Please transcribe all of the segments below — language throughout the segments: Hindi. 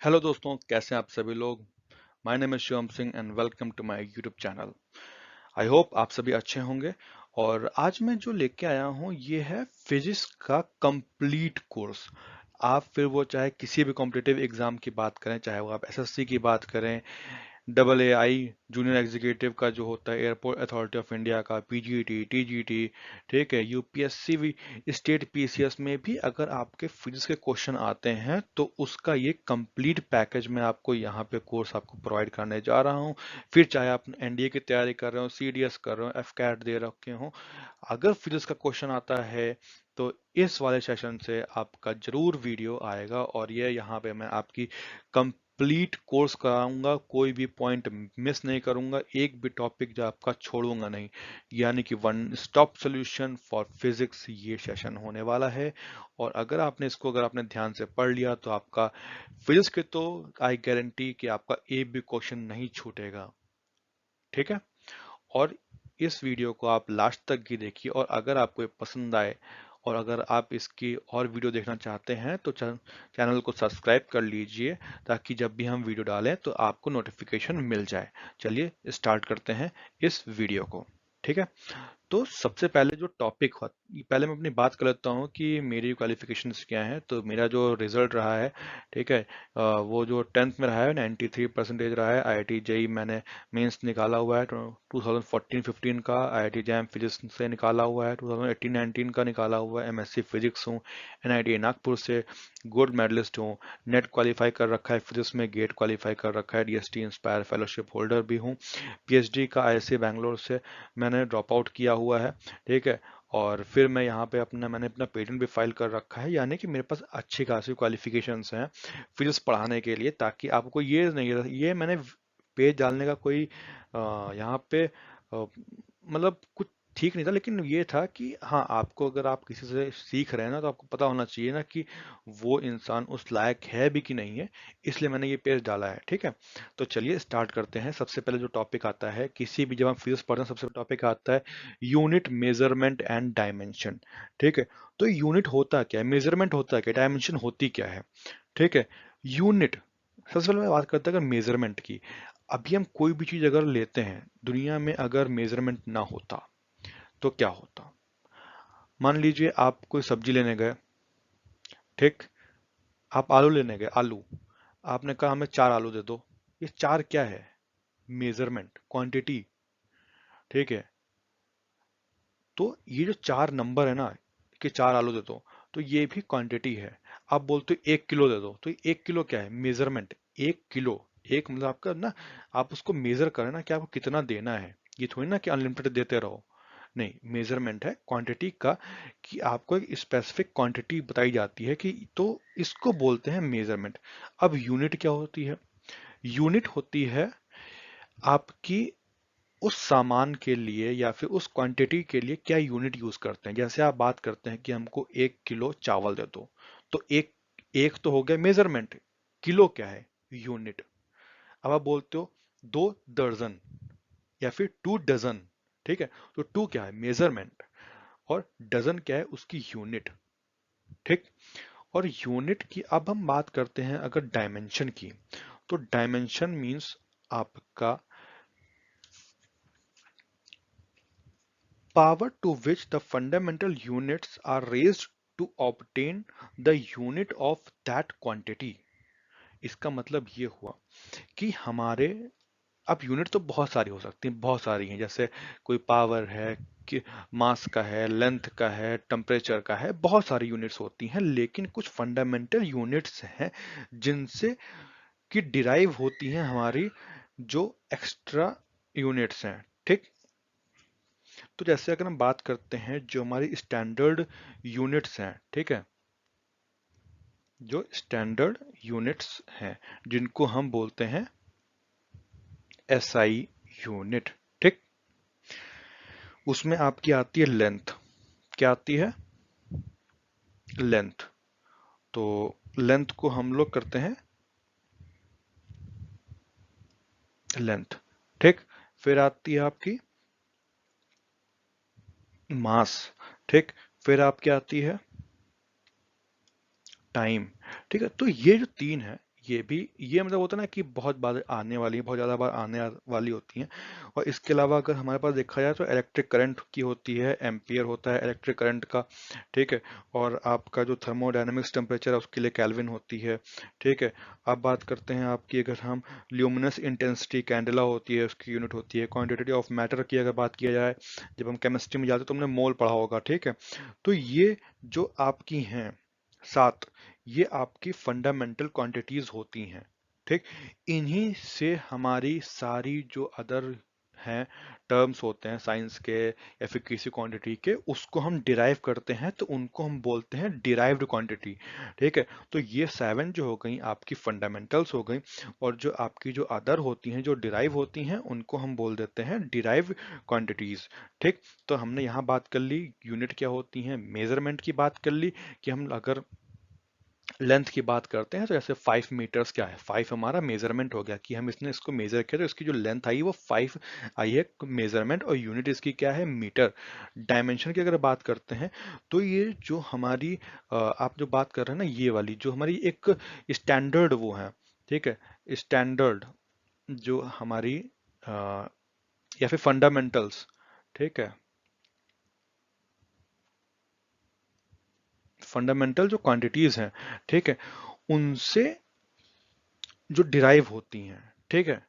हेलो दोस्तों, कैसे हैं आप सभी लोग। My name is Shivam Singh and welcome to my YouTube channel. I hope आप सभी अच्छे होंगे। और आज मैं जो लेके आया हूँ ये है फिजिक्स का कंप्लीट कोर्स। आप फिर वो चाहे किसी भी कॉम्पिटिटिव एग्जाम की बात करें, चाहे वो आप एसएससी की बात करें, double A I junior executive का जो होता है, एयरपोर्ट अथॉरिटी ऑफ इंडिया का, पीजीटी, टीजीटी, ठीक है, यूपीएससी भी, स्टेट पीसीएस में भी अगर आपके फिजिक्स के क्वेश्चन आते हैं तो उसका ये कंप्लीट पैकेज मैं आपको यहाँ पे कोर्स आपको प्रोवाइड करने जा रहा हूँ। फिर चाहे आप एनडीए की तैयारी कर रहे हो, सीडीएस कर रहे हो, एफकैट दे रखे हो, अगर फिजिक्स का क्वेश्चन आता है तो इस वाले सेशन से आपका जरूर वीडियो आएगा। और ये यहाँ पे मैं आपकी कंप्लीट कोर्स कराऊंगा, कोई भी पॉइंट मिस नहीं करूंगा, एक भी टॉपिक जो आपका छोड़ूंगा नहीं। यानी कि one stop solution for physics ये सेशन होने वाला है। और अगर आपने ध्यान से पढ़ लिया तो आपका फिजिक्स के तो आई गारंटी कि आपका एक भी क्वेश्चन नहीं छूटेगा। ठीक है। और इस वीडियो को आप लास्ट तक ही देखिए, और अगर आपको ये पसंद आए और अगर आप इसकी और वीडियो देखना चाहते हैं तो चैनल को सब्सक्राइब कर लीजिए, ताकि जब भी हम वीडियो डालें तो आपको नोटिफिकेशन मिल जाए। चलिए स्टार्ट करते हैं इस वीडियो को। ठीक है। तो सबसे पहले जो टॉपिक हो, पहले मैं अपनी बात कर लेता हूँ कि मेरी क्वालिफिकेशंस क्या हैं। तो मेरा जो रिजल्ट रहा है, ठीक है, वो जो 10th में रहा है 93% रहा है। आईआईटी जेई मैंने मेंस निकाला हुआ है 2014-15 का, आईआईटी जैम फिजिक्स से निकाला हुआ है, 2018-19 का निकाला हुआ है। एमएससी फिजिक्स हूँ एनआईटी नागपुर से, गोल्ड मेडलिस्ट हूँ, नेट क्वालिफाई कर रखा है फिजिक्स में, गेट क्वालिफाई कर रखा है, डीएसटी इंस्पायर फेलोशिप होल्डर भी हूँ। पीएचडी का आईआईसी बैंगलोर से मैंने ड्रॉप आउट किया हुआ है। ठीक है। और फिर मैंने अपना पेटेंट भी फाइल कर रखा है, यानी कि मेरे पास अच्छी खासी क्वालिफिकेशंस हैं फिजिक्स पढ़ाने के लिए। ताकि आपको ये नहीं, ये मैंने पेज डालने का कोई यहाँ पे मतलब कुछ ठीक नहीं था, लेकिन ये था कि हाँ, आपको अगर आप किसी से सीख रहे हैं ना तो आपको पता होना चाहिए ना कि वो इंसान उस लायक है भी कि नहीं है। इसलिए मैंने ये पेज डाला है। ठीक है। तो चलिए स्टार्ट करते हैं। सबसे पहले जो टॉपिक आता है, किसी भी जब हम फिजिक्स पढ़ते हैं सबसे पहले टॉपिक आता है यूनिट, मेजरमेंट एंड डायमेंशन। ठीक है। तो यूनिट होता क्या है, मेजरमेंट होता क्या है, डायमेंशन होती क्या है। ठीक है। यूनिट, सबसे पहले मैं बात करता हूँ अगर मेजरमेंट की। अभी हम कोई भी चीज अगर लेते हैं दुनिया में, अगर मेजरमेंट ना होता तो क्या होता। मान लीजिए आप कोई सब्जी लेने गए, ठीक, आप आलू लेने गए, आलू, आपने कहा हमें 4 आलू दे दो। ये चार क्या है, मेजरमेंट, क्वांटिटी। ठीक है। तो ये जो 4 नंबर है ना, कि 4 आलू दे दो, तो ये भी क्वांटिटी है। आप बोलते हो 1 किलो दे दो, तो 1 किलो क्या है, मेजरमेंट। 1 किलो, एक मतलब आपका ना, आप उसको मेजर करें ना कि आपको कितना देना है। ये थोड़ी ना कि अनलिमिटेड देते रहो। नहीं, मेजरमेंट है क्वांटिटी का, कि आपको एक स्पेसिफिक क्वांटिटी बताई जाती है कि, तो इसको बोलते हैं मेजरमेंट। अब यूनिट क्या होती है, यूनिट होती है आपकी उस सामान के लिए या फिर उस क्वांटिटी के लिए क्या यूनिट यूज करते हैं। जैसे आप बात करते हैं कि हमको 1 किलो चावल दे दो, तो एक एक तो हो गया मेजरमेंट, किलो क्या है, यूनिट। अब आप बोलते हो 2 दर्जन या फिर 2 डजन। ठीक है। तो टू क्या है, मेजरमेंट, और डजन क्या है, उसकी यूनिट। ठीक। और यूनिट की अब हम बात करते हैं अगर डायमेंशन की, तो डायमेंशन मीन्स आपका power to which the fundamental units are raised to obtain the unit of that quantity। इसका मतलब ये हुआ कि हमारे, अब यूनिट तो बहुत सारी हो सकती हैं, बहुत सारी हैं। जैसे कोई पावर है, कि मास का है, लेंथ का है, टेम्परेचर का है, बहुत सारी यूनिट्स होती हैं। लेकिन कुछ फंडामेंटल यूनिट्स हैं जिनसे कि डिराइव होती हैं हमारी जो एक्स्ट्रा यूनिट्स हैं। ठीक। तो जैसे अगर हम बात करते हैं जो हमारी स्टैंडर्ड यूनिट्स हैं, ठीक है, जो स्टैंडर्ड यूनिट्स हैं जिनको हम बोलते हैं एसआई यूनिट। ठीक। उसमें आपकी आती है लेंथ, क्या आती है, लेंथ। तो लेंथ को हम लोग करते हैं लेंथ। ठीक। फिर आती है आपकी मास। ठीक। फिर आपकी आती है टाइम। ठीक है। तो ये जो तीन है, ये मतलब होता है ना कि बहुत बार आने वाली है, बहुत ज़्यादा बार आने वाली होती हैं। और इसके अलावा अगर हमारे पास देखा जाए तो इलेक्ट्रिक करंट की होती है, एम्पियर होता है इलेक्ट्रिक करंट का, ठीक है। और आपका जो थर्मोडायनेमिक्स टेम्परेचर है उसके लिए केल्विन होती है, ठीक है। अब बात करते हैं आपकी, अगर हम ल्यूमिनस इंटेंसिटी कैंडेला होती है उसकी यूनिट होती है। क्वांटिटी ऑफ मैटर की अगर बात किया जाए, जब हम केमिस्ट्री में जाते हैं तो हमने मोल पढ़ा होगा, ठीक है। तो ये जो आपकी हैं सात, ये आपकी फंडामेंटल क्वांटिटीज होती हैं, ठीक। इन्हीं से हमारी सारी जो अदर हैं टर्म्स होते हैं साइंस के या फिर किसी क्वांटिटी के, उसको हम डिराइव करते हैं तो उनको हम बोलते हैं डिराइव्ड क्वांटिटी, ठीक है। तो ये सेवन जो हो गई आपकी फंडामेंटल्स हो गई, और जो आपकी जो अदर होती हैं जो डिराइव होती हैं उनको हम बोल देते हैं डिराइव क्वांटिटीज, ठीक। तो हमने यहाँ बात कर ली यूनिट क्या होती हैं, मेजरमेंट की बात कर ली कि हम अगर लेंथ की बात करते हैं तो जैसे 5 मीटर्स क्या है, 5 हमारा मेजरमेंट हो गया कि हम इसने इसको मेजर किया तो इसकी जो लेंथ आई वो 5 आई है मेजरमेंट, और यूनिट इसकी क्या है, मीटर। डायमेंशन की अगर बात करते हैं तो ये जो हमारी आप जो बात कर रहे हैं ना, ये वाली जो हमारी एक स्टैंडर्ड वो है, ठीक है। स्टैंडर्ड जो हमारी या फिर फंडामेंटल्स, ठीक है। फंडामेंटल जो क्वांटिटीज हैं, ठीक है, उनसे जो डिराइव होती हैं, ठीक है,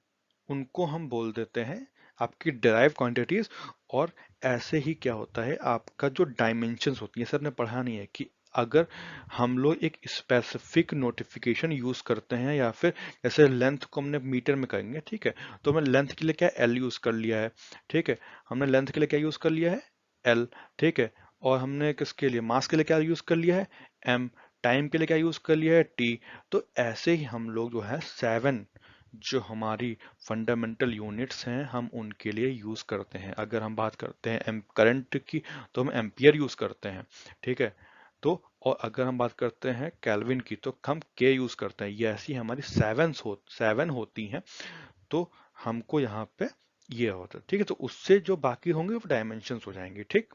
उनको हम बोल देते हैं आपकी डिराइव क्वांटिटीज। और ऐसे ही क्या होता है आपका जो डायमेंशंस होती है, सर ने पढ़ा नहीं है कि अगर हम लोग एक स्पेसिफिक नोटिफिकेशन यूज करते हैं या फिर जैसे लेंथ को हमने मीटर में करेंगे, ठीक है, तो हमने लेंथ के लिए क्या एल यूज कर लिया है, ठीक है। हमने लेंथ के लिए क्या यूज कर लिया है, एल, ठीक है। और हमने किसके लिए, मास के लिए क्या यूज कर लिया है, एम। टाइम के लिए क्या यूज कर लिया है, टी। तो ऐसे ही हम लोग जो है सेवन जो हमारी फंडामेंटल यूनिट्स हैं हम उनके लिए यूज करते हैं। अगर हम बात करते हैं करंट की तो हम एम्पियर यूज करते हैं, ठीक है। तो और अगर हम बात करते हैं केल्विन की तो हम के यूज करते हैं। ये ऐसी हमारी सेवन होती हैं। तो हमको यहाँ पे ये होता है, ठीक है। तो उससे जो बाकी होंगे वो डायमेंशंस हो जाएंगे, ठीक।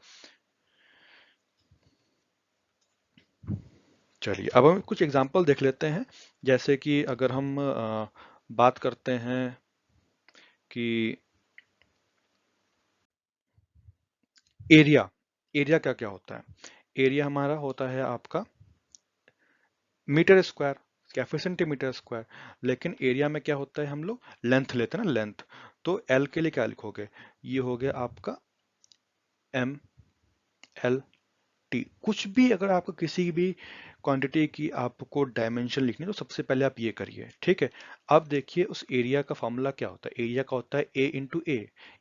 चलिए अब हम कुछ एग्जांपल देख लेते हैं। जैसे कि अगर हम बात करते हैं कि एरिया, एरिया क्या क्या होता है, एरिया हमारा होता है आपका मीटर स्क्वायर या फिर सेंटीमीटर स्क्वायर। लेकिन एरिया में क्या होता है, हम लोग लेंथ लेते हैं ना, लेंथ। तो एल के लिए क्या लिखोगे, ये हो गया आपका एम एल टी। कुछ भी अगर आपको किसी भी क्वांटिटी की आपको डायमेंशन लिखनी है तो सबसे पहले आप ये करिए, ठीक है। अब देखिए उस एरिया का फॉर्मूला क्या होता है, एरिया का होता है ए इंटू ए।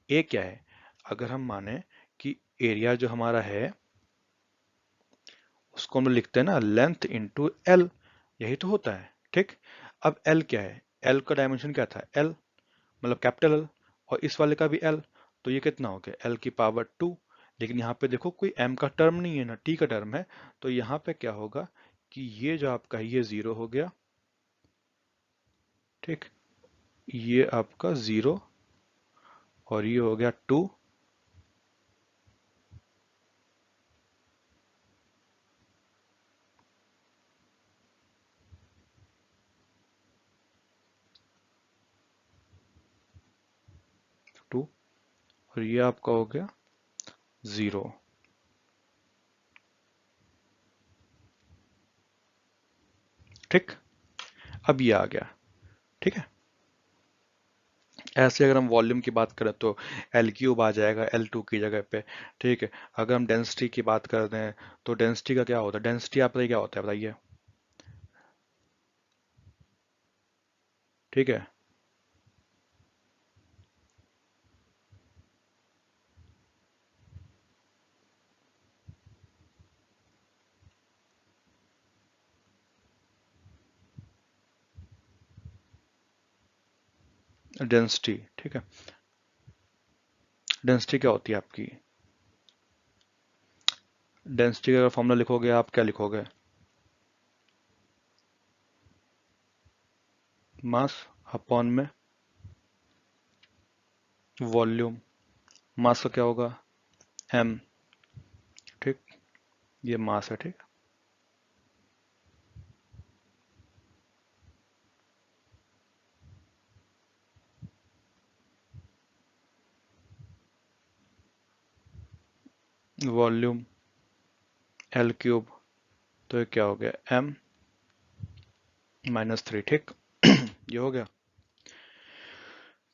ए क्या है, अगर हम माने कि एरिया जो हमारा है उसको हम लिखते हैं ना लेंथ इंटू एल, यही तो होता है, ठीक। अब एल क्या है, एल का डायमेंशन क्या था, एल मतलब कैपिटल एल, और इस वाले का भी एल। तो ये कितना हो गया, एल की पावर 2। लेकिन यहाँ पे देखो कोई एम का टर्म नहीं है ना टी का टर्म है, तो यहाँ पे क्या होगा कि ये जो आपका है ये जीरो हो गया, ठीक। ये आपका जीरो, और ये हो गया 2, 2, और ये आपका हो गया जीरो, ठीक। अब ये आ गया, ठीक है। ऐसे अगर हम वॉल्यूम की बात करें तो एल क्यूब आ जाएगा एल टू की जगह पे, ठीक है। अगर हम डेंसिटी की बात करते हैं तो डेंसिटी का क्या होता है, डेंसिटी आप बताइए क्या होता है, बताइए, ठीक है। डेंसिटी, ठीक है। डेंसिटी क्या होती है आपकी, डेंसिटी का फॉर्मूला लिखोगे आप क्या लिखोगे, मास अपॉन में वॉल्यूम। मास का क्या होगा, एम, ठीक। ये मास है, ठीक। वॉल्यूम एल क्यूब, तो ये क्या हो गया m -3, ठीक। ये हो गया।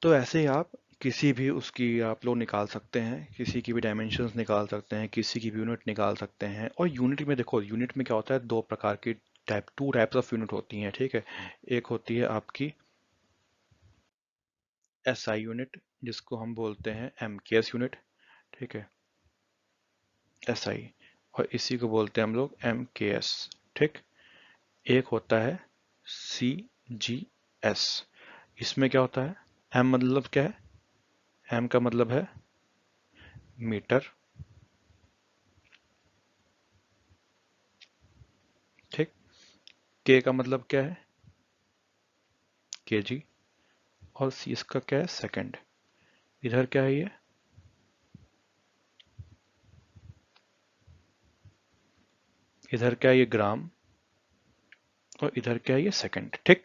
तो ऐसे ही आप किसी भी उसकी आप लोग निकाल सकते हैं, किसी की भी डायमेंशंस निकाल सकते हैं, किसी की भी यूनिट निकाल सकते हैं। और यूनिट में देखो, यूनिट में क्या होता है, दो प्रकार की टू टाइप्स ऑफ यूनिट होती हैं, ठीक है। एक होती है आपकी SI यूनिट, जिसको हम बोलते हैं MKS यूनिट, ठीक है, SI। और इसी को बोलते हैं हम लोग MKS, ठीक। एक होता है CGS। इसमें क्या होता है, M मतलब क्या है, M का मतलब है मीटर, ठीक। K का मतलब क्या है, KG। और C इसका क्या है, सेकंड। इधर क्या है, ये इधर क्या है, ये ग्राम। और इधर क्या है, ये सेकंड, ठीक।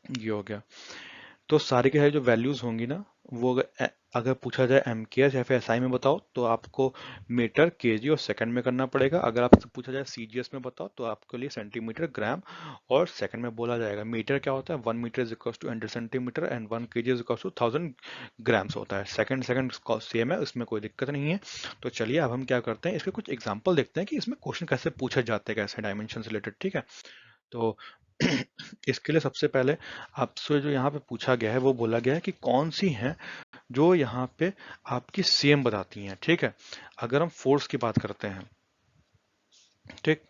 ये हो गया। तो सारे के सारे जो वैल्यूज होंगी ना, वो अगर पूछा जाए MKS या फिर SI में बताओ, तो आपको मीटर, केजी और सेकंड में करना पड़ेगा। अगर आपसे पूछा जाए CGS में बताओ, तो आपके लिए सेंटीमीटर, ग्राम और सेकंड में बोला जाएगा। मीटर क्या होता है, 1 metre is equal to 100 centimetre and 1 kg is equal to 1000 grams होता है। सेकंड सेकंड सेम है, उसमें कोई दिक्कत नहीं है। तो चलिए अब हम क्या करते हैं, इसके कुछ एग्जाम्पल देखते हैं कि इसमें क्वेश्चन कैसे पूछे जाते हैं, कैसे डायमेंशन से रिलेटेड, ठीक है। तो इसके लिए सबसे पहले आपसे जो यहाँ पे पूछा गया है, वो बोला गया है कि कौन सी हैं जो यहाँ पे आपकी सेम बताती हैं, ठीक है। अगर हम फोर्स की बात करते हैं, ठीक,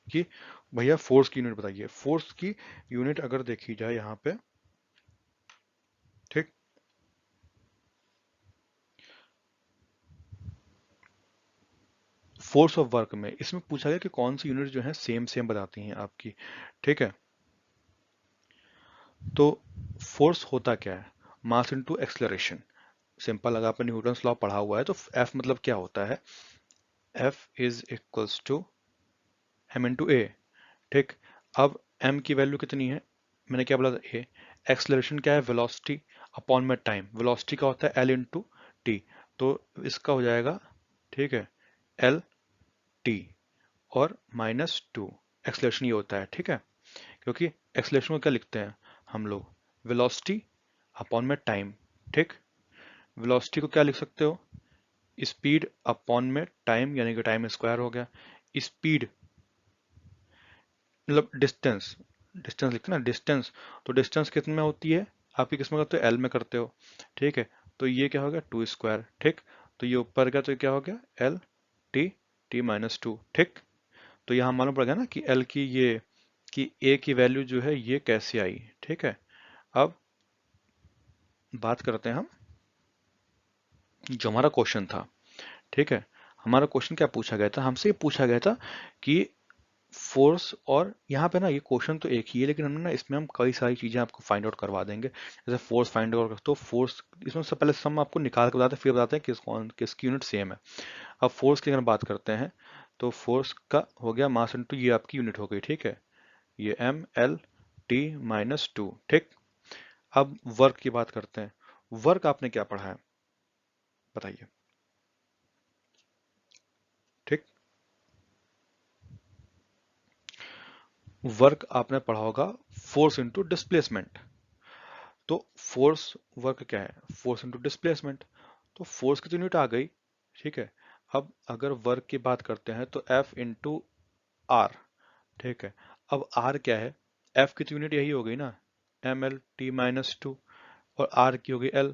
कि भैया फोर्स की यूनिट बताइए। फोर्स की यूनिट अगर देखी जाए यहाँ पे, ठीक, फोर्स ऑफ वर्क में इसमें पूछा गया कि कौन सी यूनिट जो है सेम सेम बताती हैं आपकी, ठीक है। तो फोर्स होता क्या है, मास इनटू एक्सलरेशन। सिंपल, अगर आपने न्यूटन्स लॉ पढ़ा हुआ है तो F मतलब क्या होता है, F is equals to m into a, ठीक। अब m की वैल्यू कितनी है, मैंने क्या बोला था, a। एक्सलरेशन क्या है, वेलोसिटी अपॉन में टाइम। वेलोसिटी का होता है l इंटू टी। तो इसका हो जाएगा, ठीक है, l t और -2। एक्सलरेशन ये होता है, ठीक है। क्योंकि एक्सलरेशन को क्या लिखते हैं हम लोग, वेलोसिटी अपॉन में टाइम, ठीक। वेलोसिटी को क्या लिख सकते हो, स्पीड अपॉन में टाइम, यानी कि टाइम स्क्वायर हो गया। स्पीड मतलब डिस्टेंस, डिस्टेंस लिखते हैं ना, डिस्टेंस। तो डिस्टेंस कितने में होती है आपकी, किस में करते हो, एल में करते हो, ठीक है। तो ये क्या हो गया, 2 स्क्वायर, ठीक। तो ये ऊपर गया तो क्या हो गया, एल टी, t -2, ठीक। तो यहाँ मालूम पड़ गया ना कि एल की ये, कि ए की वैल्यू जो है ये कैसे आई, ठीक है। अब बात करते हैं हम, जो हमारा क्वेश्चन था, ठीक है। हमारा क्वेश्चन क्या पूछा गया था, हमसे ये पूछा गया था कि फोर्स, और यहाँ पे ना ये क्वेश्चन तो एक ही है, लेकिन हमने ना इसमें हम कई सारी चीजें आपको फाइंड आउट करवा देंगे। जैसे फोर्स फाइंड आउट, तो फोर्स इसमें सबसे पहले सम आपको निकाल के बताते हैं, फिर बताते हैं किसकी यूनिट सेम है। अब फोर्स की अगर बात करते हैं, तो फोर्स का हो गया मास इंटू ये आपकी यूनिट हो गई, ठीक है, ये m l t -2, ठीक। अब वर्क की बात करते हैं। वर्क आपने क्या पढ़ा है, बताइए, ठीक। वर्क आपने पढ़ा होगा फोर्स इंटू डिस्प्लेसमेंट। तो फोर्स वर्क क्या है, फोर्स इंटू डिस्प्लेसमेंट। तो फोर्स की तो यूनिट आ गई, ठीक है। अब अगर वर्क की बात करते हैं तो F इंटू आर, ठीक है। अब R क्या है, F की तो यूनिट यही हो गई ना, ml t -2, और R की हो गई L।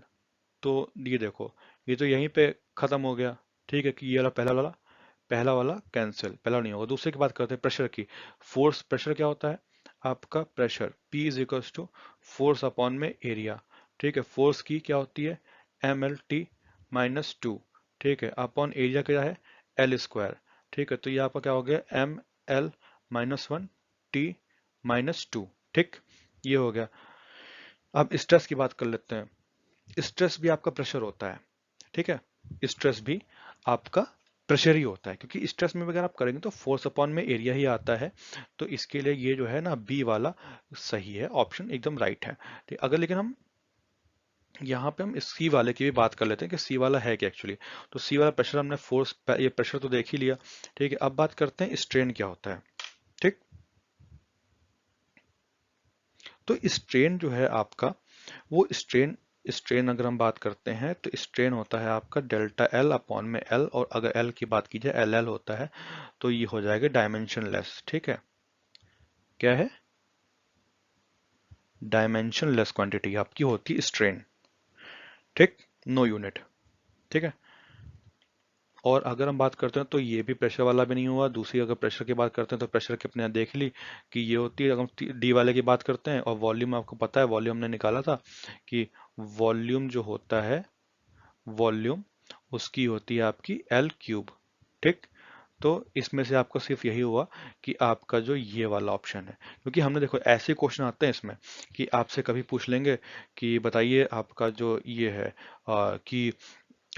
तो ये देखो, ये तो यहीं पे खत्म हो गया, ठीक है, कि ये वाला पहला वाला कैंसिल, पहला नहीं होगा। दूसरे की बात करते हैं, प्रेशर की। फोर्स, प्रेशर क्या होता है आपका, pressure P is equals to force upon में एरिया, ठीक है। फोर्स की क्या होती है, ml t -2, ठीक है, अपॉन एरिया क्या है, L², ठीक है। तो ये आपका क्या हो गया, ml -1 t -2, ठीक। ये हो गया। अब स्ट्रेस की बात कर लेते हैं। स्ट्रेस भी आपका प्रेशर होता है, ठीक है। स्ट्रेस भी आपका प्रेशर ही होता है, क्योंकि स्ट्रेस में अगर आप करेंगे तो फोर्स अपॉन में एरिया ही आता है। तो इसके लिए ये जो है ना, बी वाला सही है, ऑप्शन एकदम राइट है, ठीक। अगर लेकिन हम यहाँ पे हम इस सी वाले की भी बात कर लेते हैं कि सी वाला है क्या एक्चुअली। तो सी वाला प्रेशर हमने फोर्स, ये प्रेशर तो देख ही लिया, ठीक है। अब बात करते हैं स्ट्रेन क्या होता है, ठीक। तो स्ट्रेन जो है आपका, वो स्ट्रेन, स्ट्रेन अगर हम बात करते हैं तो स्ट्रेन होता है आपका डेल्टा एल अपॉन में एल, और अगर एल की बात की जाए एल एल होता है, तो ये हो जाएगा डायमेंशनलेस, ठीक है। क्या है? डायमेंशनलेस क्वांटिटी आपकी होती है स्ट्रेन, ठीक। नो यूनिट, ठीक है। और अगर हम बात करते हैं तो ये भी प्रेशर वाला भी नहीं हुआ। दूसरी अगर प्रेशर की बात करते हैं तो प्रेशर की अपने यहाँ देख ली कि ये होती है, अगर हम डी वाले की बात करते हैं। और वॉल्यूम आपको पता है, वॉल्यूम हमने निकाला था कि वॉल्यूम जो होता है, वॉल्यूम उसकी होती है आपकी एल क्यूब, ठीक। तो इसमें से आपको सिर्फ यही हुआ कि आपका जो ये वाला ऑप्शन है, क्योंकि हमने देखो ऐसे क्वेश्चन आते हैं इसमें कि आपसे कभी पूछ लेंगे कि बताइए आपका जो ये है कि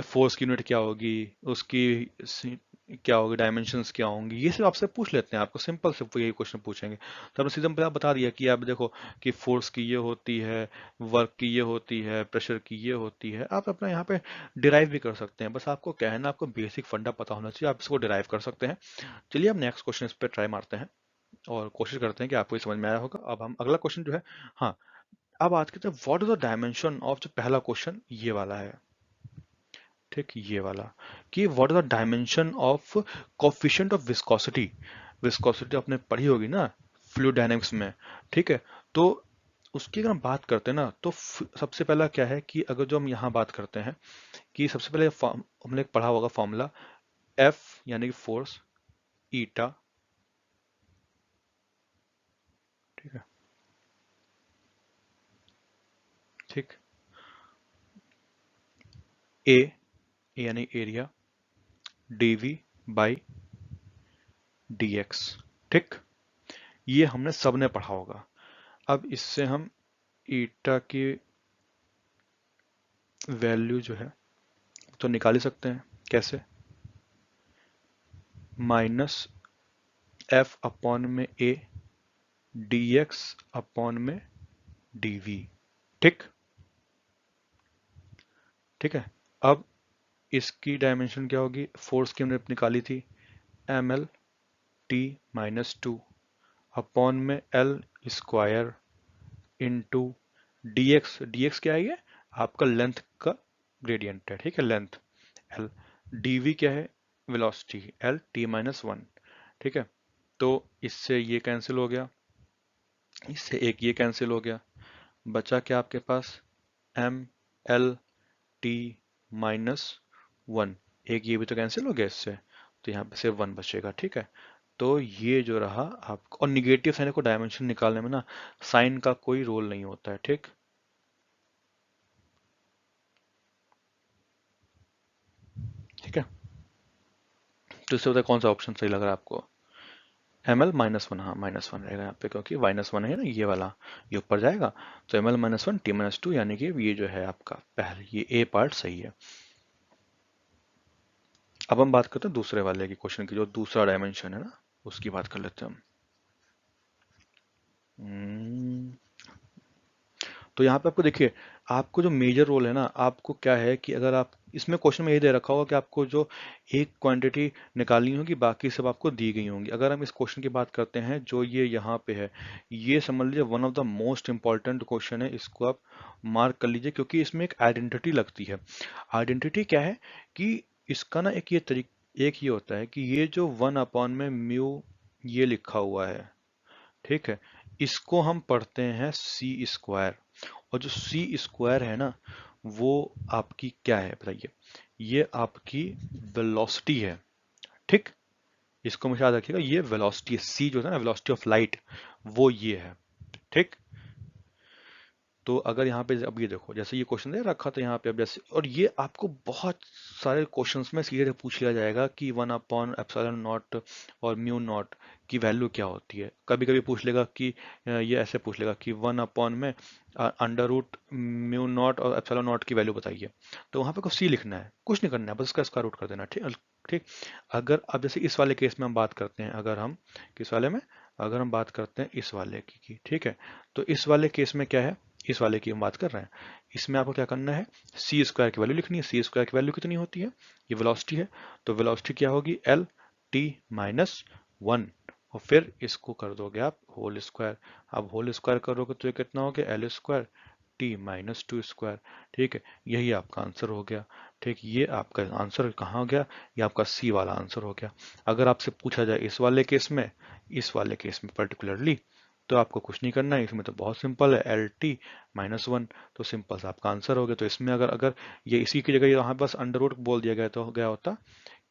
फोर्स की यूनिट क्या होगी, उसकी क्या होगी, डायमेंशंस क्या होंगी, ये सब आपसे पूछ लेते हैं। आपको सिंपल से वो यही क्वेश्चन पूछेंगे, तो हमने सीधा बता दिया कि आप देखो कि फोर्स की ये होती है, वर्क की ये होती है, प्रेशर की ये होती है। आप अपना यहाँ पे डिराइव भी कर सकते हैं, बस आपको क्या है ना, आपको बेसिक फंडा पता होना चाहिए, आप इसको डिराइव कर सकते हैं। चलिए अब नेक्स्ट क्वेश्चन इस पर ट्राई मारते हैं और कोशिश करते हैं कि आपको ये समझ में आया होगा। अब हम अगला क्वेश्चन जो है, हाँ, अब आज के, what is the dimension of, जो पहला क्वेश्चन ये वाला है, ठीक, ये वाला, कि what is the dimension of coefficient of viscosity. Viscosity आपने पढ़ी होगी ना फ्लूइड डायनेमिक्स में, ठीक है। तो उसकी अगर हम बात करते हैं ना, तो सबसे पहला क्या है कि अगर जो हम यहाँ बात करते हैं कि सबसे पहले हमने पढ़ा होगा फॉर्मूला, एफ यानी कि फोर्स, ईटा, ठीक है, ठीक, ए यानी एरिया, डीवी बाई डीएक्स, ठीक। ये हमने सबने पढ़ा होगा। अब इससे हम ईटा की वैल्यू जो है तो निकाल ही सकते हैं। कैसे? माइनस एफ अपॉन में ए डी एक्स अपॉन में डी वी, ठीक, ठीक है। अब इसकी डायमेंशन क्या होगी, फोर्स की हमने निकाली थी, M L T minus two upon में L square into d x. D x क्या है, ये आपका लेंथ का ग्रेडियंट है, ठीक है, लेंथ एल। डी वी क्या है, velocity L T minus one, ठीक है। तो इससे ये कैंसिल हो गया, इससे एक ये कैंसिल हो गया, बचा क्या आपके पास, M L T minus one. एक ये भी तो कैंसिल हो गया इससे, तो यहाँ पे सिर्फ वन बचेगा, ठीक है। तो ये जो रहा आपको, और निगेटिव साइन को डायमेंशन निकालने में ना साइन का कोई रोल नहीं होता है, ठीक। ठीक है, तो इससे बताए कौन सा ऑप्शन सही लग रहा है आपको। एम एल माइनस वन, हाँ माइनस वन रहेगा यहाँ पे, क्योंकि माइनस वन है ना ये वाला, ये ऊपर जाएगा। तो M L minus one T minus two, यानी कि ये जो है आपका पहले ये ए पार्ट सही है। अब हम बात करते हैं दूसरे वाले की क्वेश्चन की, जो दूसरा डायमेंशन है ना, उसकी बात कर लेते हैं हम। हम्म, तो यहाँ पे आपको देखिए, आपको जो मेजर रोल है ना, आपको क्या है कि अगर आप इसमें क्वेश्चन में ये दे रखा होगा कि आपको जो एक क्वांटिटी निकालनी होगी, बाकी सब आपको दी गई होंगी। अगर हम इस क्वेश्चन की बात करते हैं जो ये यहाँ पे है, ये समझ लीजिए one of the most important question है, इसको आप मार्क कर लीजिए, क्योंकि इसमें एक आइडेंटिटी लगती है। आइडेंटिटी क्या है कि इसका ना एक ये एक ये होता है कि ये जो वन अपॉन में म्यू ये लिखा हुआ है, ठीक है, इसको हम पढ़ते हैं सी स्क्वायर। और जो सी स्क्वायर है ना, वो आपकी क्या है बताइए, ये आपकी वेलोसिटी है, ठीक। इसको हमेशा याद रखिएगा, ये वेलोसिटी है, सी जो है ना वेलोसिटी ऑफ लाइट, वो ये है, ठीक। तो अगर यहाँ पे अब ये देखो, जैसे ये क्वेश्चन दे रखा था यहाँ पे, अब जैसे, और ये आपको बहुत सारे क्वेश्चंस में सीधे पूछ लिया जाएगा कि वन अपॉन एप्सिलॉन नॉट और म्यू नॉट की वैल्यू क्या होती है। कभी कभी पूछ लेगा कि ये ऐसे पूछ लेगा कि वन अपॉन में अंडर रूट म्यू नॉट और एप्सिलॉन नॉट की वैल्यू बताइए। तो वहाँ पे को सी लिखना है, कुछ नहीं करना है, बस इसका स्क्वायर रूट कर देना, ठीक, ठीक। अगर अब जैसे इस वाले केस में हम बात करते हैं, अगर हम किस वाले में, अगर हम बात करते हैं इस वाले की, ठीक है। तो इस वाले केस में क्या है, इस वाले की हम बात कर रहे हैं। इसमें आपको क्या करना है, सी स्क्वायर की वैल्यू लिखनी है। सी स्क्वायर की वैल्यू कितनी होती है, ये वेलोसिटी है, तो वेलोसिटी क्या होगी, एल टी माइनस वन, और फिर इसको कर दोगे आप होल स्क्वायर। अब होल स्क्वायर करोगे तो ये कितना हो गया, L square T minus to square. ठीक है, यही आपका आंसर हो गया। ठीक, ये आपका आंसर कहाँ हो गया, ये आपका सी वाला आंसर हो गया। अगर आपसे पूछा जाए इस वाले केस में, इस वाले केस में पर्टिकुलरली, तो आपको कुछ नहीं करना है, इसमें तो बहुत सिंपल है, एल टी माइनस वन, तो सिंपल सा आपका आंसर हो गया। तो इसमें अगर अगर ये इसी की जगह यहाँ बस अंडर रूट बोल दिया गया तो हो गया होता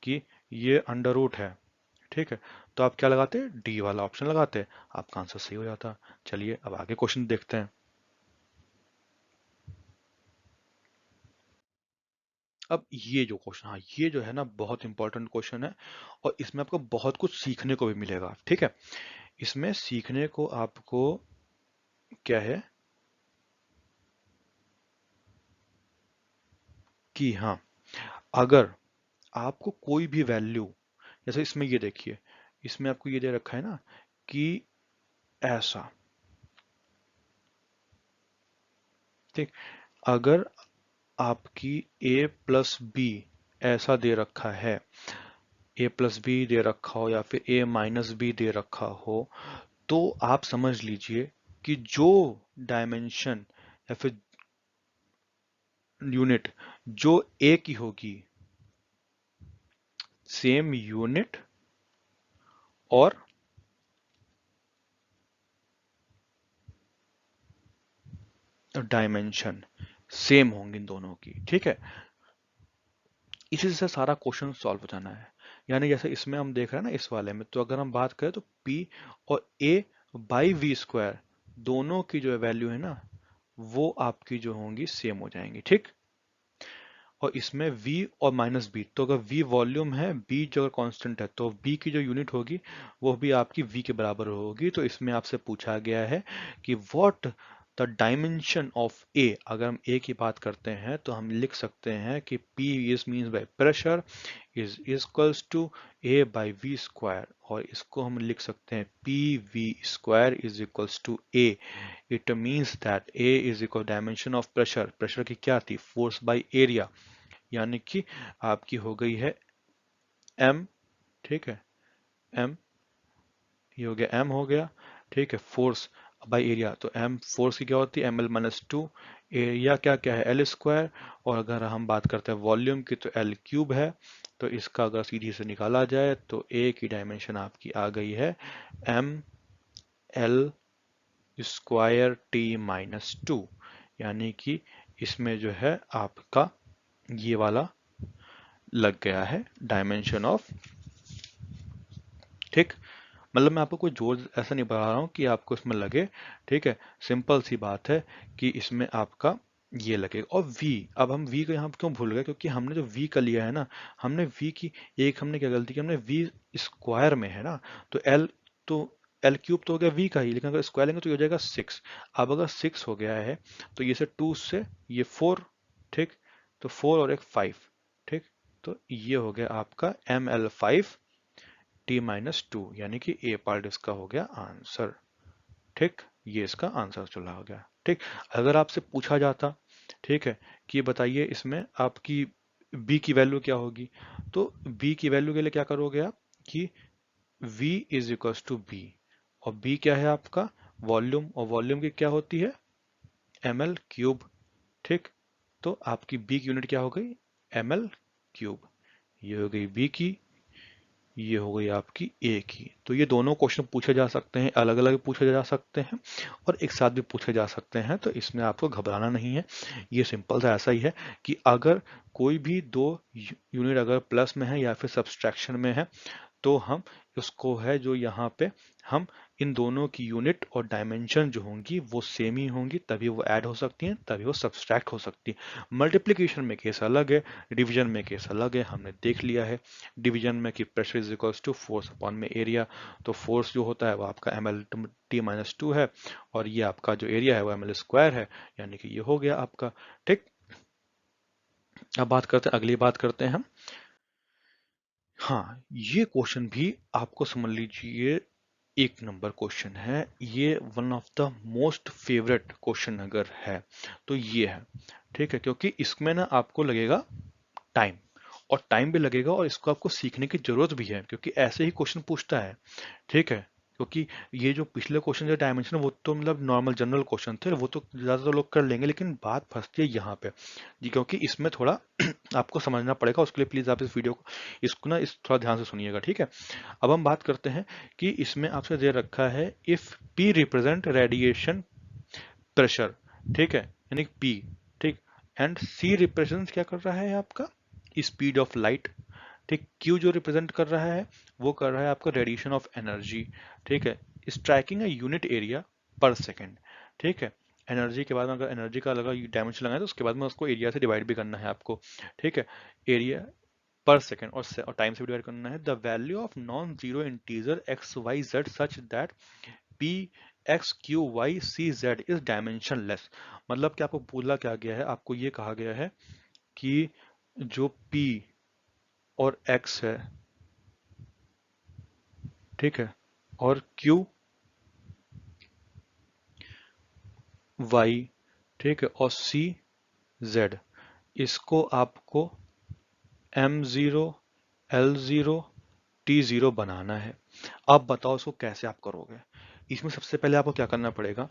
कि ये अंडर रूट है। ठीक है, तो आप क्या लगाते, डी वाला ऑप्शन लगाते, आपका आंसर सही हो जाता। चलिए अब आगे क्वेश्चन देखते हैं। अब ये जो क्वेश्चन, हाँ ये जो है ना बहुत इंपॉर्टेंट क्वेश्चन है, और इसमें आपको बहुत कुछ सीखने को भी मिलेगा। ठीक है, इसमें सीखने को आपको क्या है कि हाँ, अगर आपको कोई भी वैल्यू, जैसे इसमें ये देखिए, इसमें आपको ये दे रखा है ना कि ऐसा, ठीक, अगर आपकी a प्लस बी ऐसा दे रखा है, a प्लस बी दे रखा हो या फिर a माइनस बी दे रखा हो, तो आप समझ लीजिए कि जो डायमेंशन या फिर यूनिट जो a की होगी, सेम यूनिट और डायमेंशन सेम होंगी इन दोनों की। ठीक है, इसी से सारा क्वेश्चन सॉल्व हो जाना है। यानी जैसे इसमें हम देख रहे हैं ना इस वाले में, तो अगर हम बात करें तो P और A बाई वी स्क्वायर दोनों की जो वैल्यू है ना, वो आपकी जो होंगी सेम हो जाएंगी। ठीक, और इसमें V और माइनस बी, तो अगर V वॉल्यूम है, B जो अगर कांस्टेंट है, तो B की जो यूनिट होगी वो भी आपकी V के बराबर होगी। तो इसमें आपसे पूछा गया है कि what the dimension of A। अगर हम A की बात करते हैं तो हम लिख सकते हैं कि P is means by pressure is equals to A by V square, और इसको हम लिख सकते हैं P V square is equals to A। It means that A is equal dimension of pressure, pressure की क्या थी, फोर्स बाई एरिया, यानी कि आपकी हो गई है m। ठीक है, m, ये हो गया m हो गया। ठीक है, फोर्स बाय एरिया, तो m फोर्स की क्या होती है, M L minus two, area क्या क्या है, एल स्क्वायर, और अगर हम बात करते हैं वॉल्यूम की तो एल क्यूब है। तो इसका अगर सीधी से निकाला जाए तो a की डायमेंशन आपकी आ गई है M L square T minus two, यानी कि इसमें जो है आपका ये वाला लग गया है डायमेंशन ऑफ। ठीक, मतलब मैं आपको कोई जोर ऐसा नहीं बढ़ा रहा हूँ कि आपको इसमें लगे। ठीक है, सिंपल सी बात है कि इसमें आपका ये लगेगा। और V, अब हम V को यहाँ क्यों भूल गए, क्योंकि हमने जो V का लिया है ना, हमने V की एक हमने क्या गलती की, हमने V स्क्वायर में है ना, तो L, तो एल क्यूब तो हो गया V का ही, लेकिन अगर स्क्वायर लेंगे तो ये हो जाएगा 6। अब अगर 6 हो गया है तो ये से 2 से ये 4। ठीक, तो 4 और एक 5। ठीक, तो ये हो गया आपका ML5 टी माइनस टू, यानी कि ए पार्ट इसका हो गया आंसर। ठीक, ये इसका आंसर चला हो गया। ठीक, अगर आपसे पूछा जाता, ठीक है, कि बताइए इसमें आपकी बी की वैल्यू क्या होगी, तो बी की वैल्यू के लिए क्या करोगे आप कि v is equals to B, और b क्या है आपका वॉल्यूम, और वॉल्यूम की क्या होती है एम एल क्यूब। ठीक, तो आपकी b की यूनिट क्या हो गई, एम एल क्यूब, ये हो गई b की, ये हो गई आपकी ए की। तो ये दोनों क्वेश्चन पूछे जा सकते हैं, अलग अलग पूछे जा सकते हैं और एक साथ भी पूछे जा सकते हैं, तो इसमें आपको घबराना नहीं है। ये सिंपल सा ऐसा ही है कि अगर कोई भी दो यूनिट अगर प्लस में है या फिर सब्सट्रैक्शन में है, तो हम उसको है जो यहाँ पे हम इन दोनों की यूनिट और डायमेंशन जो होंगी वो सेम ही होंगी, तभी वो ऐड हो सकती हैं, तभी वो सब्सट्रैक्ट हो सकती है। मल्टीप्लिकेशन में केस अलग है, डिवीजन में केस अलग है, हमने देख लिया है। डिवीजन में कि pressure is equals to force upon में एरिया, तो फोर्स जो होता है वो आपका M L T minus two है, और ये आपका जो एरिया है वो एम एल स्क्वायर है, यानी कि ये हो गया आपका। ठीक, अब बात करते हैं, अगली बात करते हैं हम। हाँ, ये क्वेश्चन भी आपको समझ लीजिए एक नंबर क्वेश्चन है ये, one of the most favourite question अगर है तो ये है। ठीक है, क्योंकि इसमें ना आपको लगेगा टाइम, और टाइम भी लगेगा, और इसको आपको सीखने की जरूरत भी है, क्योंकि ऐसे ही क्वेश्चन पूछता है। ठीक है, क्योंकि ये जो पिछले क्वेश्चन जो डायमेंशन वो तो मतलब नॉर्मल जनरल क्वेश्चन थे, वो तो ज्यादातर लोग कर लेंगे, लेकिन बात फंसती है यहाँ पे जी, क्योंकि इसमें थोड़ा आपको समझना पड़ेगा। उसके लिए प्लीज आप इस वीडियो को, इसको ना इस थोड़ा ध्यान से सुनिएगा। ठीक है, अब हम बात करते हैं कि इसमें आपसे दे रखा है if P represent radiation pressure. ठीक है, यानी पी, ठीक, एंड सी रिप्रेजेंट क्या कर रहा है आपका स्पीड ऑफ लाइट। ठीक, क्यू जो रिप्रेजेंट कर रहा है वो कर रहा है आपका रेडिएशन ऑफ एनर्जी। ठीक है, स्ट्राइकिंग अ यूनिट एरिया पर सेकेंड। ठीक है, एनर्जी के बाद में अगर एनर्जी का लगा डायमेंशन लगाए तो उसके बाद में उसको एरिया से डिवाइड भी करना है आपको। ठीक है, एरिया पर सेकेंड और टाइम से डिवाइड करना है। The value of non zero integer X Y Z such that P X Q Y C Z is dimensionless. मतलब कि आपको बोला क्या गया है, आपको ये कहा गया है कि जो पी और एक्स है, ठीक है, और क्यू वाई, ठीक है, और सी जेड, इसको आपको M zero, L zero, T zero बनाना है। अब बताओ इसको कैसे आप करोगे। इसमें सबसे पहले आपको क्या करना पड़ेगा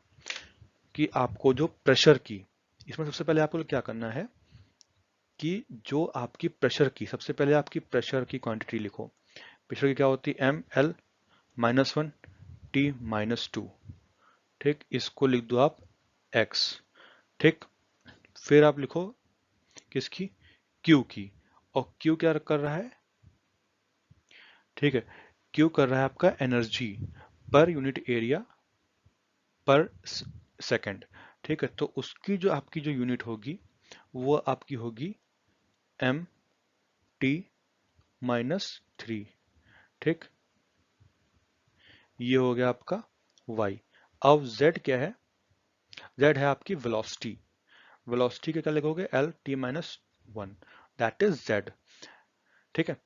कि आपको जो प्रेशर की, इसमें सबसे पहले आपको क्या करना है कि जो आपकी प्रेशर की, सबसे पहले आपकी प्रेशर की क्वांटिटी लिखो। प्रेशर की क्या होती है, एम एल -1 टी -2। ठीक, इसको लिख दो आप एक्स। ठीक, फिर आप लिखो किसकी, क्यू की। और क्यू क्या कर रहा है, ठीक है, क्यू कर रहा है आपका एनर्जी पर यूनिट एरिया पर सेकंड। ठीक है, तो उसकी जो आपकी जो यूनिट होगी वो आपकी होगी एम टी -3। ठीक, ये हो गया आपका y। अब z क्या है, z है आपकी वेलोसिटी। वेलोसिटी के क्या लिखोगे, L T -1, that is z। ठीक है,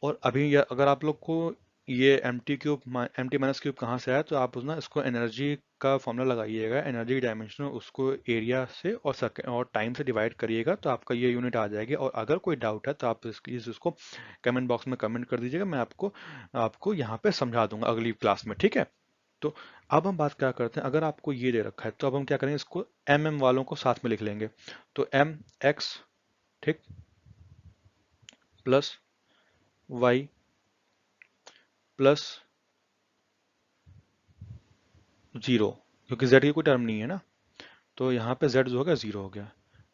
और अभी अगर आप लोग को ये M T cube, M T minus cube कहाँ से आया, तो आप ना इसको एनर्जी का फॉर्मूला लगाइएगा, एनर्जी डायमेंशन उसको एरिया से और सेकंड और टाइम से डिवाइड करिएगा, तो आपका ये यूनिट आ जाएगी। और अगर कोई डाउट है तो आप इसको कमेंट बॉक्स में कमेंट कर दीजिएगा, मैं आपको आपको यहाँ पे समझा दूंगा अगली क्लास में। ठीक है, तो अब हम बात क्या करते हैं, अगर आपको ये दे रखा है तो अब हम क्या करेंगे, इसको एम वालों को साथ में लिख लेंगे। तो एम एक्स, ठीक, प्लस वाई प्लस जीरो, क्योंकि z की कोई टर्म नहीं है ना, तो यहाँ पे z जो हो गया जीरो हो गया।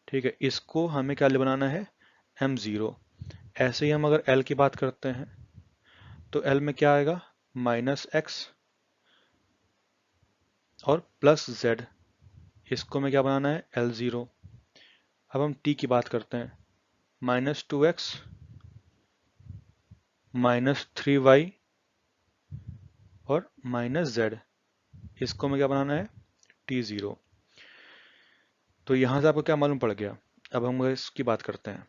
ठीक है, इसको हमें क्या बनाना है, m जीरो। ऐसे ही हम अगर l की बात करते हैं तो l में क्या आएगा, -x और प्लस z, इसको हमें क्या बनाना है, l जीरो। अब हम t की बात करते हैं, -2x -3y और -z, इसको हमें क्या बनाना है, t जीरो। तो यहाँ से आपको क्या मालूम पड़ गया, अब हम इसकी बात करते हैं।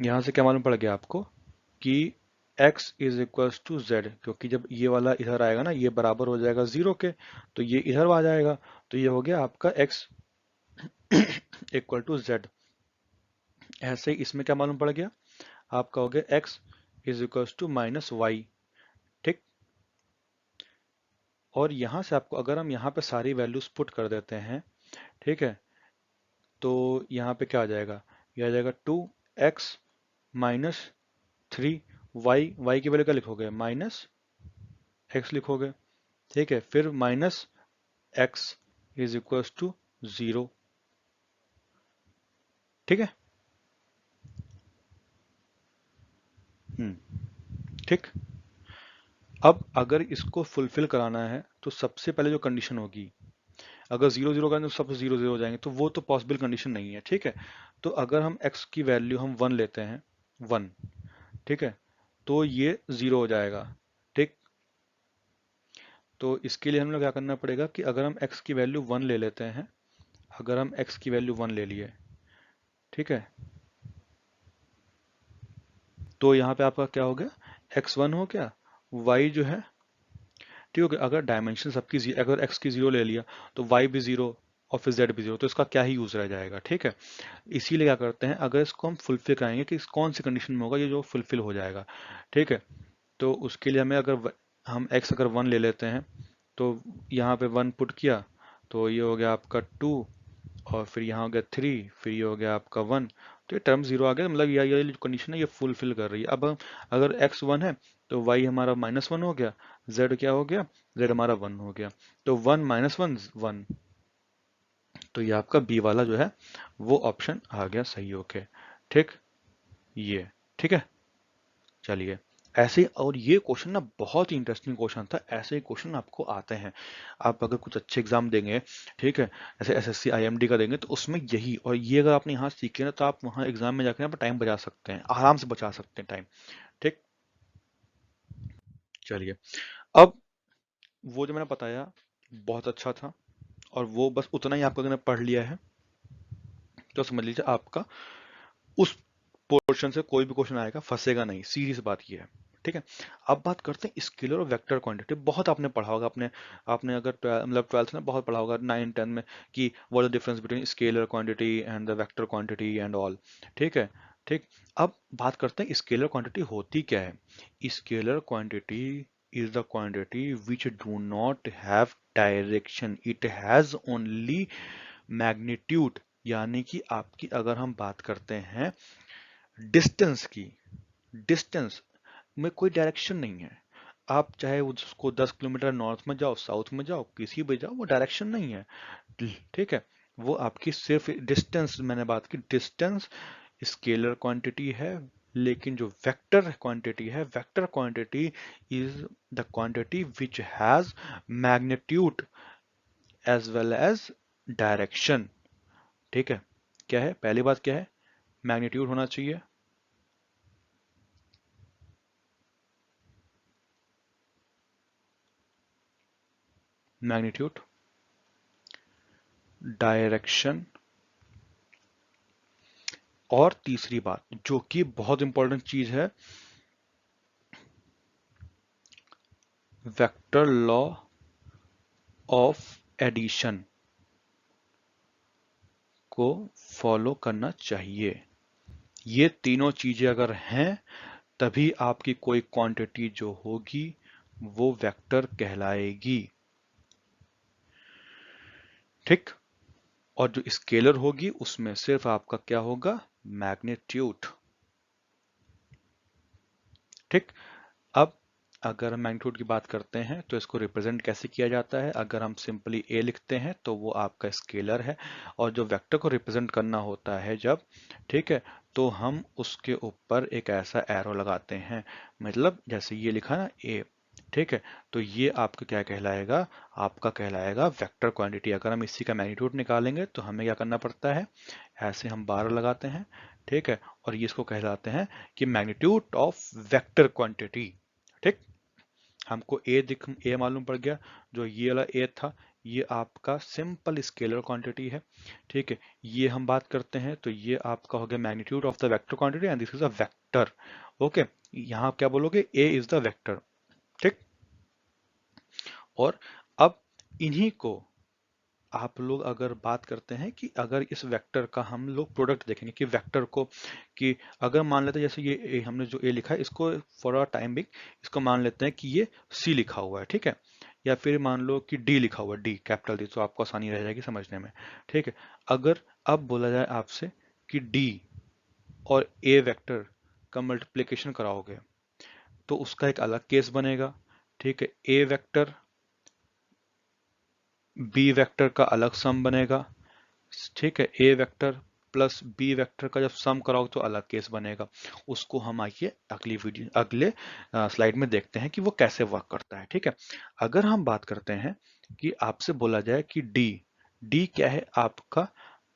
यहाँ से क्या मालूम पड़ गया आपको कि x is equals to z, क्योंकि जब ये वाला इधर आएगा ना, ये बराबर हो जाएगा जीरो के, तो ये इधर आ जाएगा, तो ये हो गया आपका x इक्वल टू z। ऐसे ही इसमें क्या मालूम पड़ गया, आपका हो गया x is equals to -y। ठीक, और यहाँ से आपको अगर हम यहाँ पे सारी वैल्यूज पुट कर देते हैं, ठीक है, तो यहाँ पे क्या आ जाएगा, ये आ जाएगा 2x -3 y की वैल्यू क्या लिखोगे, -x लिखोगे। ठीक है, फिर -x इज इक्वल्स टू 0। ठीक है, ठीक। अब अगर इसको फुलफिल कराना है तो सबसे पहले जो कंडीशन होगी, अगर जीरो जीरो का तो सब जीरो जीरो हो जाएंगे, तो वो तो पॉसिबल कंडीशन नहीं है। ठीक है, तो अगर हम x की वैल्यू हम 1 लेते हैं, 1, ठीक है, तो ये जीरो हो जाएगा। ठीक, तो इसके लिए हम लोग क्या करना पड़ेगा कि अगर हम x की वैल्यू 1 ले लेते हैं, अगर हम x की वैल्यू 1 ले लिए, ठीक है, तो यहाँ पे आपका क्या हो गया, x1 हो गया, y जो है ठीक है। अगर डायमेंशन सबकी अगर x की 0 ले लिया तो y भी 0 और फिर z भी 0, तो इसका क्या ही यूज रह जाएगा। ठीक है, इसीलिए क्या करते हैं, अगर इसको हम फुलफिल कराएंगे कि कौन सी कंडीशन में होगा ये जो फुलफिल हो जाएगा। ठीक है, तो उसके लिए हमें अगर हम x अगर 1 ले लेते हैं तो यहाँ पे 1 पुट किया तो ये हो गया आपका 2, और फिर यहाँ हो गया 3, फिर ये हो गया आपका 1, तो ये टर्म 0 आ गया, मतलब ये जो कंडीशन है ये फुलफिल कर रही है। अब अगर x 1 है तो y हमारा -1 हो गया, z क्या हो गया, z हमारा 1 हो गया, तो 1 -1 1, तो ये आपका बी वाला जो है वो ऑप्शन आ गया सही होके। ठीक, ये ठीक है। चलिए, ऐसे, और ये क्वेश्चन ना बहुत ही इंटरेस्टिंग क्वेश्चन था, ऐसे ही क्वेश्चन आपको आते हैं। आप अगर कुछ अच्छे एग्जाम देंगे, ठीक है, जैसे एसएससी आईएमडी का देंगे, तो उसमें यही, और ये अगर आपने यहाँ सीखे ना तो आप वहाँ एग्जाम में जाकर अपना टाइम बचा सकते हैं, आराम से बचा सकते हैं टाइम। ठीक, चलिए, अब वो जो मैंने बताया बहुत अच्छा था, और वो बस उतना ही आपको अगर पढ़ लिया है तो समझ लीजिए आपका उस पोर्शन से कोई भी क्वेश्चन आएगा फंसेगा नहीं, सीधी सी बात ये है। ठीक है, अब बात करते हैं स्केलर और वेक्टर क्वांटिटी। बहुत आपने पढ़ा होगा, आपने आपने अगर मतलब 12th में बहुत पढ़ा होगा, 9 10 में, कि what is the difference between scalar quantity and the vector quantity and all. ठीक है, ठीक। अब बात करते हैं स्केलर क्वांटिटी होती क्या है। Scalar quantity is the quantity which do not have direction, it has only magnitude। यानी कि आपकी अगर हम बात करते हैं डिस्टेंस की, डिस्टेंस में कोई डायरेक्शन नहीं है। आप चाहे उसको 10 किलोमीटर नॉर्थ में जाओ, साउथ में जाओ, किसी भी जाओ, वो डायरेक्शन नहीं है। ठीक है, वो आपकी सिर्फ डिस्टेंस, मैंने बात की डिस्टेंस स्केलर क्वांटिटी है। लेकिन जो वेक्टर क्वांटिटी है, vector quantity is the quantity which has magnitude as well as direction. ठीक है, क्या है, पहली बात क्या है, मैग्नीट्यूड होना चाहिए, मैग्नीट्यूड, डायरेक्शन, और तीसरी बात जो कि बहुत इंपॉर्टेंट चीज है, वेक्टर लॉ ऑफ एडिशन को फॉलो करना चाहिए। ये तीनों चीजें अगर हैं तभी आपकी कोई क्वांटिटी जो होगी वो वेक्टर कहलाएगी। ठीक, और जो स्केलर होगी उसमें सिर्फ आपका क्या होगा, मैग्नीट्यूड। ठीक, अब अगर हम मैग्नीट्यूड की बात करते हैं तो इसको रिप्रेजेंट कैसे किया जाता है। अगर हम सिंपली ए लिखते हैं तो वो आपका स्केलर है, और जो वेक्टर को रिप्रेजेंट करना होता है जब, ठीक है, तो हम उसके ऊपर एक ऐसा एरो लगाते हैं, मतलब जैसे ये लिखा ना ए। ठीक है, तो ये आपका क्या कहलाएगा, आपका कहलाएगा वेक्टर क्वांटिटी। अगर हम इसी का मैग्नीट्यूड निकालेंगे तो हमें क्या करना पड़ता है, ऐसे हम 12 लगाते हैं। ठीक है, और ये इसको कहलाते हैं कि मैग्नीट्यूड ऑफ वेक्टर क्वांटिटी। ठीक, हमको ए मालूम पड़ गया, जो ये वाला ए था ये आपका सिंपल स्केलर क्वांटिटी है। ठीक है, ये हम बात करते हैं तो ये आपका हो गया magnitude of the vector quantity and this is a vector. Okay, यहाँ आप क्या बोलोगे, ए इज द वेक्टर। ठीक, और अब इन्हीं को आप लोग अगर बात करते हैं कि अगर इस वेक्टर का हम लोग प्रोडक्ट देखेंगे कि वेक्टर को, कि अगर मान लेते हैं जैसे ये हमने जो ए लिखा है इसको फॉर अ टाइम बिंग इसको मान लेते हैं कि ये सी लिखा हुआ है। ठीक है, या फिर मान लो कि डी लिखा हुआ है, डी कैपिटल डी, तो आपको आसानी रह जाएगी समझने में। ठीक है, अगर अब बोला जाए आपसे कि डी और ए वेक्टर का मल्टीप्लिकेशन कराओगे तो उसका एक अलग केस बनेगा। ठीक है, ए वेक्टर बी वेक्टर का अलग सम बनेगा। ठीक है, ए वेक्टर प्लस बी वेक्टर का जब सम कराओ तो अलग केस बनेगा। उसको हम आइए अगली वीडियो, अगले स्लाइड में देखते हैं कि वो कैसे वर्क करता है। ठीक है, अगर हम बात करते हैं कि आपसे बोला जाए कि डी, डी क्या है आपका,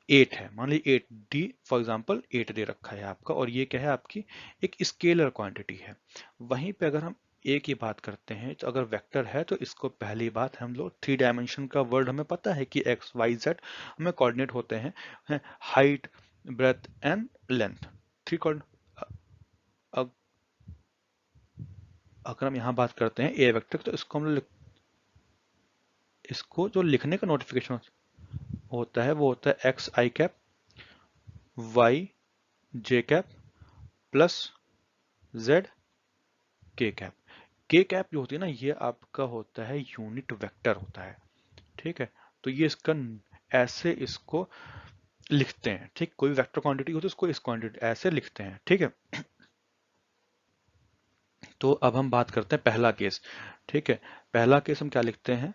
8 है, मान लीजिए 8, डी फॉर एग्जांपल 8 दे रखा है आपका, और ये क्या है आपकी एक स्केलर क्वांटिटी है। वहीं पे अगर हम ए की बात करते हैं तो अगर वेक्टर है तो इसको पहली बात हम लोग 3 डायमेंशन का वर्ड हमें पता है कि एक्स वाई जेड हमें कोऑर्डिनेट होते हैं, हाइट, ब्रेथ एंड लेंथ, 3 अगर हम यहाँ बात करते हैं ए वेक्टर तो इसको हम लोग इसको जो लिखने का नोटिफिकेशन होता है वो होता है एक्स आई कैप वाई जे कैप प्लस जेड के कैप। के कैप जो होती है ना, ये आपका होता है यूनिट वेक्टर होता है, ठीक है। तो ये इसका ऐसे इसको लिखते हैं, ठीक। कोई वेक्टर क्वांटिटी होती है उसको इस क्वांटिटी ऐसे लिखते हैं, ठीक है। तो अब हम बात करते हैं पहला केस, ठीक है। पहला केस हम क्या लिखते हैं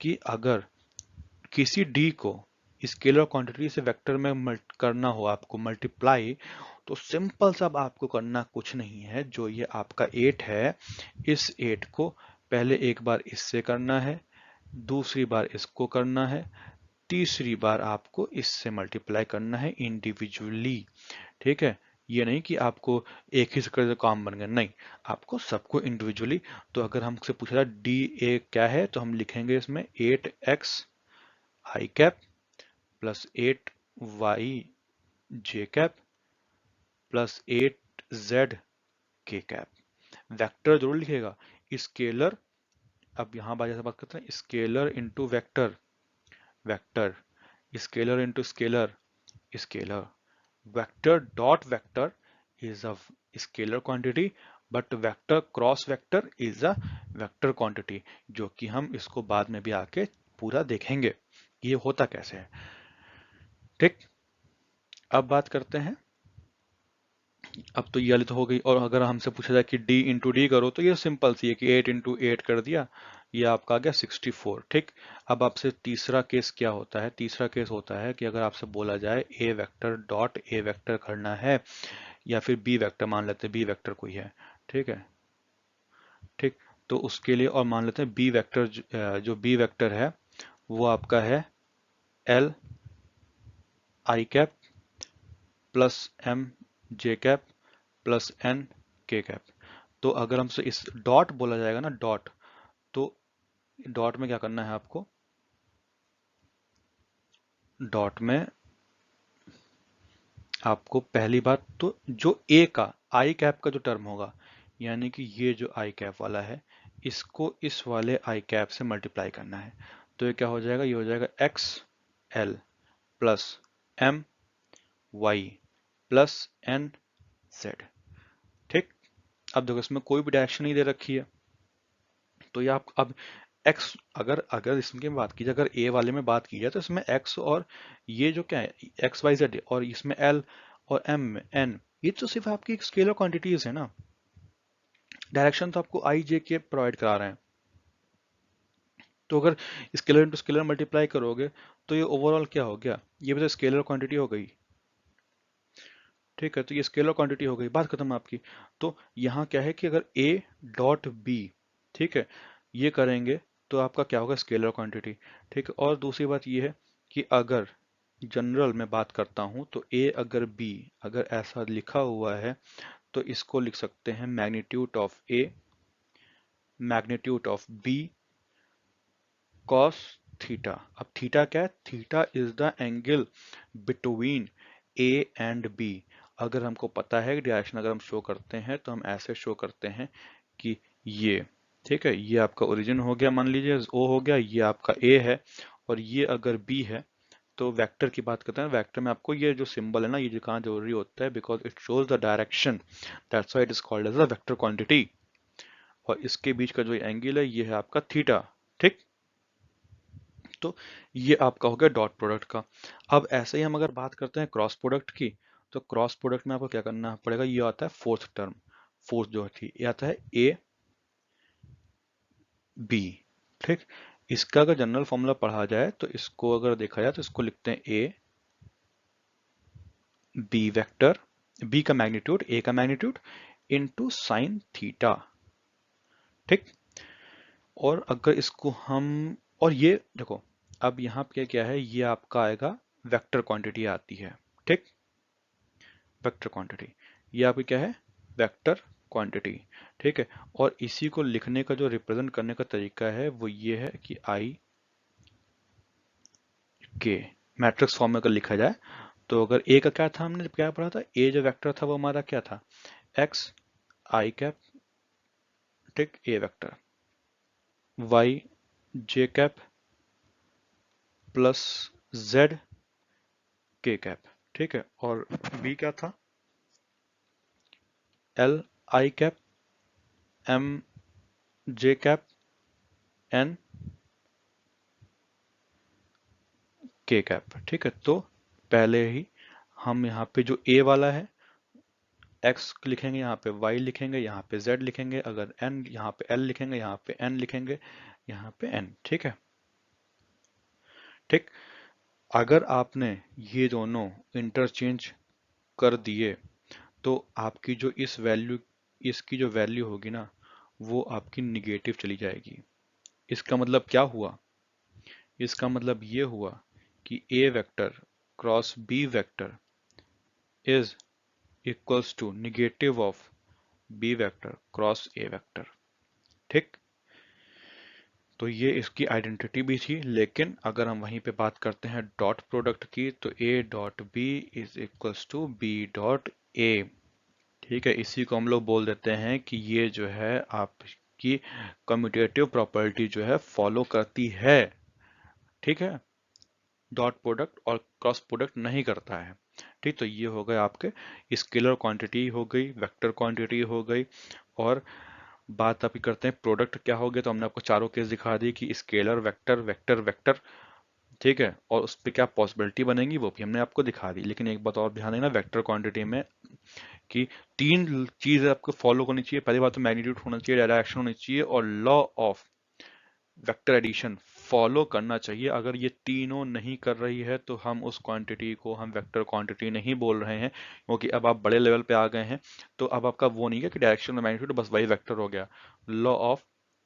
कि अगर किसी डी को स्केलर क्वांटिटी से वेक्टर में करना हो आपको मल्टीप्लाई, तो सिंपल सा अब आपको करना कुछ नहीं है। जो ये आपका 8 है, इस 8 को पहले एक बार इससे करना है, दूसरी बार इसको करना है, तीसरी बार आपको इससे मल्टीप्लाई करना है इंडिविजुअली, ठीक है। ये नहीं कि आपको एक ही से काम बन गया, नहीं, आपको सबको इंडिविजुअली। तो अगर हमसे पूछा था डी ए क्या है, तो हम लिखेंगे इसमें 8x आई कैप प्लस 8y जे कैप प्लस 8z के कैप। वेक्टर जरूर लिखेगा, स्केलर। अब यहाँ बात बात करते हैं scalar into vector, vector scalar into scalar, scalar vector dot vector is a scalar quantity but vector cross vector is a vector quantity, जो कि हम इसको बाद में भी आके पूरा देखेंगे ये होता कैसे है, ठीक। अब बात करते हैं, अब तो ये वाली तो हो गई। और अगर हमसे पूछा जाए कि d इंटू डी करो, तो ये सिंपल सी है कि 8 इंटू 8 कर दिया, ये आपका आ गया 64, ठीक। अब आपसे तीसरा केस क्या होता है, तीसरा केस होता है कि अगर आपसे बोला जाए ए वेक्टर डॉट ए वेक्टर करना है, या फिर बी वेक्टर, मान लेते हैं बी वेक्टर कोई है, ठीक है, ठीक। तो उसके लिए और मान लेते हैं बी वेक्टर, जो बी वेक्टर है वो आपका है L I cap plus M J cap plus N K cap. तो अगर हमसे इस डॉट बोला जाएगा ना, डॉट, तो डॉट में क्या करना है आपको, डॉट में आपको पहली बात तो जो ए का आई कैप का जो टर्म होगा, यानी कि ये जो आई कैप वाला है, इसको इस वाले आई कैप से मल्टीप्लाई करना है। तो ये क्या हो जाएगा, ये हो जाएगा X L plus M Y plus N Z, ठीक। अब देखो इसमें कोई भी डायरेक्शन नहीं दे रखी है, तो ये आप अब x, अगर अगर इसमें बात की जाए, अगर a वाले में बात की जाए, तो इसमें x और ये जो क्या है एक्स वाई जेड, और इसमें l और m n, ये तो सिर्फ आपकी स्केलर क्वांटिटीज है ना। डायरेक्शन तो आपको i j के प्रोवाइड करा रहे हैं। तो अगर स्केलर इंटू स्केलर मल्टीप्लाई करोगे, तो ये ओवरऑल क्या हो गया, ये भी तो स्केलर क्वांटिटी हो गई, ठीक है। तो ये स्केलर क्वांटिटी हो गई, बात खत्म आपकी। तो यहाँ क्या है कि अगर a डॉट b, ठीक है, ये करेंगे तो आपका क्या होगा, स्केलर क्वांटिटी, ठीक है। और दूसरी बात ये है कि अगर जनरल में बात करता हूँ, तो a अगर b अगर ऐसा लिखा हुआ है, तो इसको लिख सकते हैं magnitude of a magnitude of b cos theta. अब थीटा क्या है, theta is the angle between A and B. अगर हमको पता है कि डायरेक्शन अगर हम शो करते हैं, तो हम ऐसे शो करते हैं कि ये, ठीक है, ये आपका ओरिजिन हो गया, मान लीजिए ओ हो गया, ये आपका ए है, और ये अगर बी है। तो वेक्टर की बात करते हैं, वेक्टर में आपको ये जो सिंबल है ना, ये जो कहाँ जरूरी होता है, because it shows the direction, that's why it is called as the vector quantity. और इसके बीच का जो एंगल है, ये है आपका थीटा, ठीक। तो ये आपका हो गया डॉट प्रोडक्ट का। अब ऐसे ही हम अगर बात करते हैं क्रॉस प्रोडक्ट की, तो क्रॉस प्रोडक्ट में आपको क्या करना पड़ेगा, ये आता है फोर्थ टर्म, फोर्थ जो थी ये आता है ए बी, ठीक। इसका अगर जनरल फॉर्मूला पढ़ा जाए, तो इसको अगर देखा जाए, तो इसको लिखते हैं ए बी वेक्टर, बी का मैग्नीट्यूड ए का मैग्नीट्यूड इनटू साइन थीटा, ठीक। और अगर इसको हम, और ये देखो, अब यहाँ पे क्या है, ये आपका आएगा वेक्टर क्वांटिटी आती है, ठीक। वेक्टर क्वांटिटी, ये आपकी क्या है, वेक्टर क्वांटिटी, ठीक है। और इसी को लिखने का जो रिप्रेजेंट करने का तरीका है, वो ये है कि आई के मैट्रिक्स फॉर्म में अगर लिखा जाए, तो अगर ए का क्या था, हमने क्या पढ़ा था, ए जो वेक्टर था वो हमारा क्या था, एक्स आई कैप, ठीक, A vector, Y J cap plus Z के कैप, ठीक है। और बी क्या था, L I cap, M J cap, N K cap, ठीक है। तो पहले ही हम यहाँ पे जो ए वाला है x लिखेंगे, यहाँ पे y लिखेंगे, यहाँ पे z लिखेंगे, अगर n यहाँ पे l लिखेंगे, यहाँ पे n लिखेंगे, यहाँ पे n, ठीक है। ठीक, अगर आपने ये दोनों इंटरचेंज कर दिए तो आपकी जो इस वैल्यू, इसकी जो वैल्यू होगी ना वो आपकी निगेटिव चली जाएगी। इसका मतलब क्या हुआ, इसका मतलब ये हुआ कि a vector cross b vector is equals to negative of b vector cross a vector, ठीक। तो ये इसकी आइडेंटिटी भी थी, लेकिन अगर हम वहीं पे बात करते हैं डॉट प्रोडक्ट की तो a dot b is equals to b dot a, ठीक है। इसी को हम लोग बोल देते हैं कि ये जो है आपकी कम्यूटेटिव प्रॉपर्टी जो है फॉलो करती है, ठीक है। डॉट प्रोडक्ट और क्रॉस प्रोडक्ट नहीं करता है, ठीक। तो ये हो गए आपके स्केलर क्वांटिटी हो गई, वेक्टर क्वांटिटी हो गई। और बात अभी करते हैं प्रोडक्ट क्या हो गया। तो हमने आपको चारों केस दिखा दी कि स्केलर, वेक्टर, वेक्टर, वेक्टर, ठीक है। और उस पर क्या पॉसिबिलिटी बनेगी वो भी हमने आपको दिखा दी। लेकिन एक बात और ध्यान देना वेक्टर क्वांटिटी में कि तीन चीजें आपको फॉलो करनी चाहिए। पहली बात तो मैग्नीट्यूड होना चाहिए, डायरेक्शन होनी चाहिए और law of vector addition follow करना चाहिए। अगर ये तीनों नहीं कर रही है तो हम उस क्वांटिटी को हम वेक्टर क्वांटिटी नहीं बोल रहे हैं, क्योंकि अब आप बड़े लेवल पे आ गए हैं। तो अब आपका वो नहीं है कि डायरेक्शन और मैग्नीट्यूड बस वही वेक्टर हो गया, लॉ ऑफ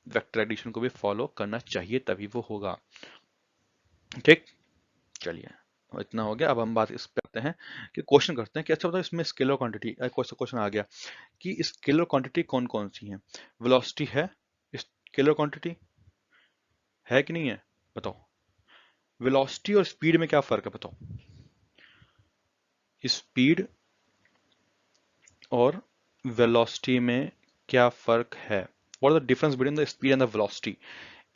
वेक्टर एडिशन को भी फॉलो करना चाहिए तभी वो होगा, ठीक। चलिए इतना हो गया। अब हम बात इस पे करते हैं कि क्वेश्चन करते हैं कि अच्छा बताओ इसमें स्केलर क्वांटिटी, क्वेश्चन क्वेश्चन आ गया कि स्केलर क्वांटिटी कौन कौन सी है। वेलोसिटी है स्केलर क्वांटिटी, है कि नहीं है, बताओ। वेलोसिटी और स्पीड में क्या फर्क है बताओ। स्पीड और वेलोसिटी में क्या फर्क है, what are the difference between the speed and the velocity.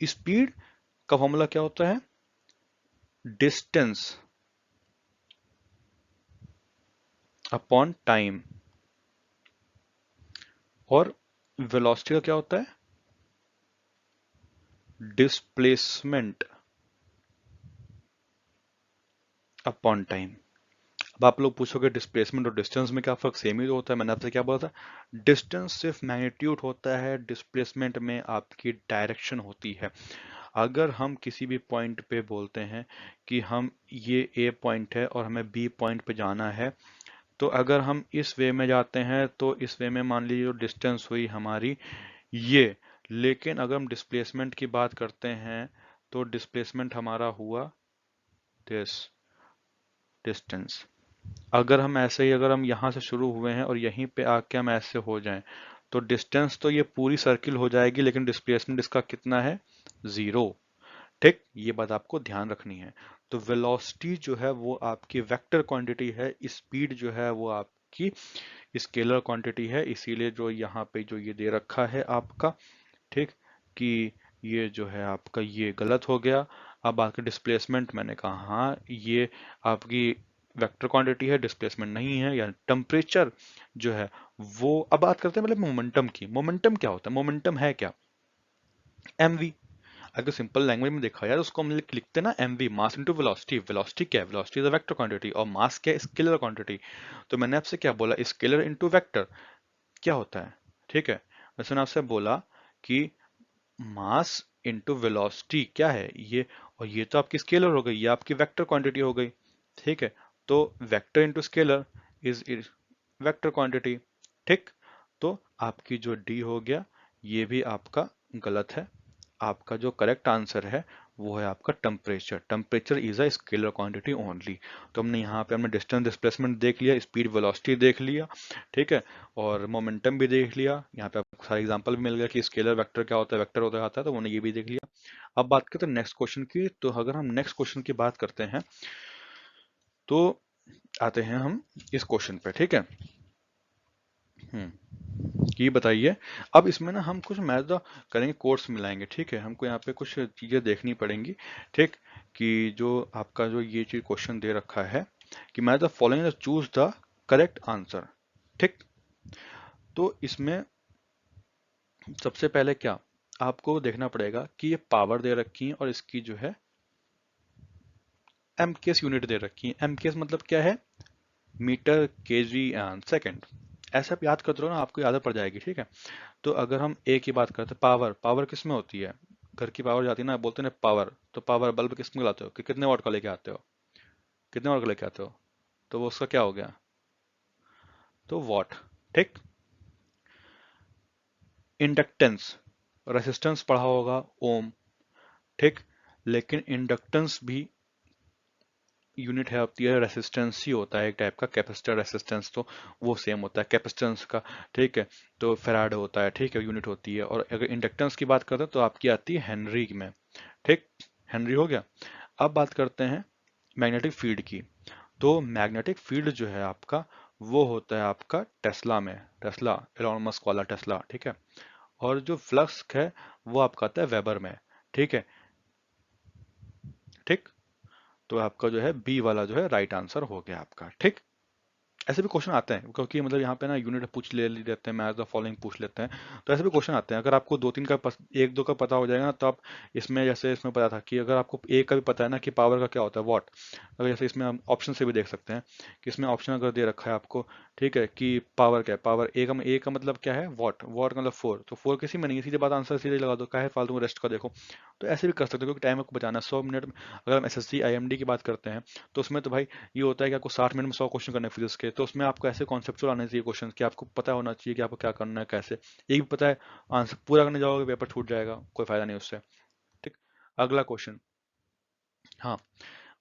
Speed का फॉर्मूला क्या होता है, डिस्टेंस अपॉन टाइम। और वेलोसिटी का क्या होता है, डिस्प्लेसमेंट अपॉन टाइम। अब आप लोग पूछोगे डिस्प्लेसमेंट और डिस्टेंस में क्या फर्क, सेम ही तो होता है। मैंने आपसे क्या बोला था, डिस्टेंस सिर्फ मैग्नीट्यूड होता है, डिस्प्लेसमेंट में आपकी डायरेक्शन होती है। अगर हम किसी भी पॉइंट पे बोलते हैं कि हम ये ए पॉइंट है और हमें बी पॉइंट पे जाना है, तो अगर हम इस वे में जाते हैं तो इस वे में मान लीजिए जो डिस्टेंस हुई हमारी ये। लेकिन अगर हम डिस्प्लेसमेंट की बात करते हैं तो डिस्प्लेसमेंट हमारा हुआ दिस डिस्टेंस। अगर हम ऐसे ही, अगर हम यहाँ से शुरू हुए हैं और यहीं पे आके हम ऐसे हो जाएं तो डिस्टेंस तो ये पूरी सर्किल हो जाएगी, लेकिन डिस्प्लेसमेंट इसका कितना है, जीरो, ठीक। ये बात आपको ध्यान रखनी है। तो वेलोसिटी जो है वो आपकी वेक्टर क्वांटिटी है, स्पीड जो है वो आपकी स्केलर क्वांटिटी है। इसीलिए जो यहाँ पे जो ये दे रखा है आपका, ठीक, कि ये जो है आपका ये गलत हो गया। अब आपके डिस्प्लेसमेंट, मैंने कहा हाँ ये आपकी वेक्टर क्वांटिटी है, डिस्प्लेसमेंट नहीं है, या टेम्परेचर जो है वो। अब बात करते हैं मतलब मोमेंटम की। मोमेंटम क्या होता है, मोमेंटम है क्या, mv। अगर सिंपल लैंग्वेज में देखा जाए तो उसको हम लिखते हैं ना mv, mass into velocity. Velocity क्या है, velocity is a vector quantity, और मास क्या है, स्केलर क्वांटिटी। तो मैंने आपसे क्या बोला, स्केलर इनटू वेक्टर क्या होता है, ठीक है। वैसे मैंने आपसे बोला कि मास इनटू वेलोसिटी क्या है ये, और ये तो आपकी स्केलर हो गई, ये आपकी वेक्टर क्वांटिटी हो गई, ठीक है। तो vector into scalar is vector quantity, ठीक। तो आपकी जो डी हो गया ये भी आपका गलत है। आपका जो करेक्ट आंसर है वो है आपका temperature. Temperature is a scalar quantity only. तो हमने यहाँ पे हमने डिस्टेंस, डिस्प्लेसमेंट देख लिया, स्पीड, वेलोसिटी देख लिया, ठीक है। और मोमेंटम भी देख लिया। यहाँ पे आपको सारे एग्जांपल भी मिल गया कि स्केलर वेक्टर क्या होता है, वेक्टर होता आता है, तो उन्होंने ये भी देख लिया। अब बात करते हैं नेक्स्ट क्वेश्चन की। तो अगर हम नेक्स्ट क्वेश्चन की बात करते हैं तो आते हैं हम इस क्वेश्चन पे, ठीक है। हम्म ये बताइए। अब इसमें ना हम कुछ मैथ करेंगे, कोर्स मिलाएंगे, ठीक है। हमको यहाँ पे कुछ चीजें देखनी पड़ेंगी, ठीक। कि जो आपका जो ये चीज क्वेश्चन दे रखा है कि math the following, choose the correct answer, ठीक। तो इसमें सबसे पहले क्या आपको देखना पड़ेगा कि ये पावर दे रखी है और इसकी जो है एमकेएस यूनिट दे रखी है। एमकेएस मतलब क्या है? Metre, KG and second. ऐसा आप याद करते रहो ना, आपको याद पड़ जाएगी, ठीक है। तो अगर हम ए की बात करते हैं, पावर, पावर किस में होती है? घर की पावर जाती है ना, बोलते हैं ना पावर। तो पावर बल्ब किस में लाते हो कि कितने वाट का लेके आते हो? कितने वाट का लेके आते हो? तो वो उसका क्या हो गया? तो वाट, ठीक। इंडक्टेंस, रेसिस्टेंस पढ़ा होगा, ओम, ठीक। लेकिन इंडक्टेंस भी यूनिट है, होती है रेसिस्टेंस ही होता है एक टाइप का, कैपेसिटर रेसिस्टेंस तो वो सेम होता है कैपेसिटेंस का, ठीक है। तो फेराड होता है, ठीक है, यूनिट होती है। और अगर इंडक्टेंस की बात करते हैं तो आपकी आती है हेनरी में, ठीक। हेनरी हो गया। अब बात करते हैं मैग्नेटिक फील्ड की। तो मैग्नेटिक फील्ड जो है आपका, वो होता है आपका टेस्ला में, टेस्ला, एलोन मस्क वाला टेस्ला, ठीक है। और जो फ्लक्स है वो आपका आता है वेबर में, ठीक है, ठीक। तो आपका जो है बी वाला जो है राइट आंसर हो गया आपका, ठीक। ऐसे भी क्वेश्चन आते हैं, क्योंकि मतलब यहाँ पे ना यूनिट पूछ ले लेते हैं, मैच द फॉलोइंग पूछ लेते हैं। तो ऐसे भी क्वेश्चन आते हैं। अगर आपको दो तीन का एक दो का पता हो जाएगा ना, तो आप इसमें, जैसे इसमें पता था कि अगर आपको एक का भी पता है ना कि पावर का क्या होता है, वॉट। अगर जैसे इसमें हम ऑप्शन से भी देख सकते हैं कि इसमें ऑप्शन अगर दे रखा है आपको, ठीक है, कि पावर क्या है, पावर ए का मतलब क्या है, वॉट, वॉट का मतलब फोर। तो फोर किसी में नहीं है, सीधे बात आंसर सीधे लगा दो, क्या है फालतू में रेस्ट का देखो। तो ऐसे भी कर सकते हो, क्योंकि टाइम आपको बचाना है 100 मिनट में। अगर हम एसएससी आईएमडी की बात करते हैं, तो उसमें तो भाई ये होता है कि आपको 60 मिनट में 100 क्वेश्चन करने हैं फिजिक्स के। तो उसमें आपको ऐसे कॉन्सेप्चुअल आने चाहिए क्वेश्चन, कि आपको पता होना चाहिए कि आपको क्या करना है, कैसे। एक भी पता है, आंसर पूरा करने जाओगे पेपर छूट जाएगा, कोई फायदा नहीं उससे, ठीक। अगला क्वेश्चन। हाँ,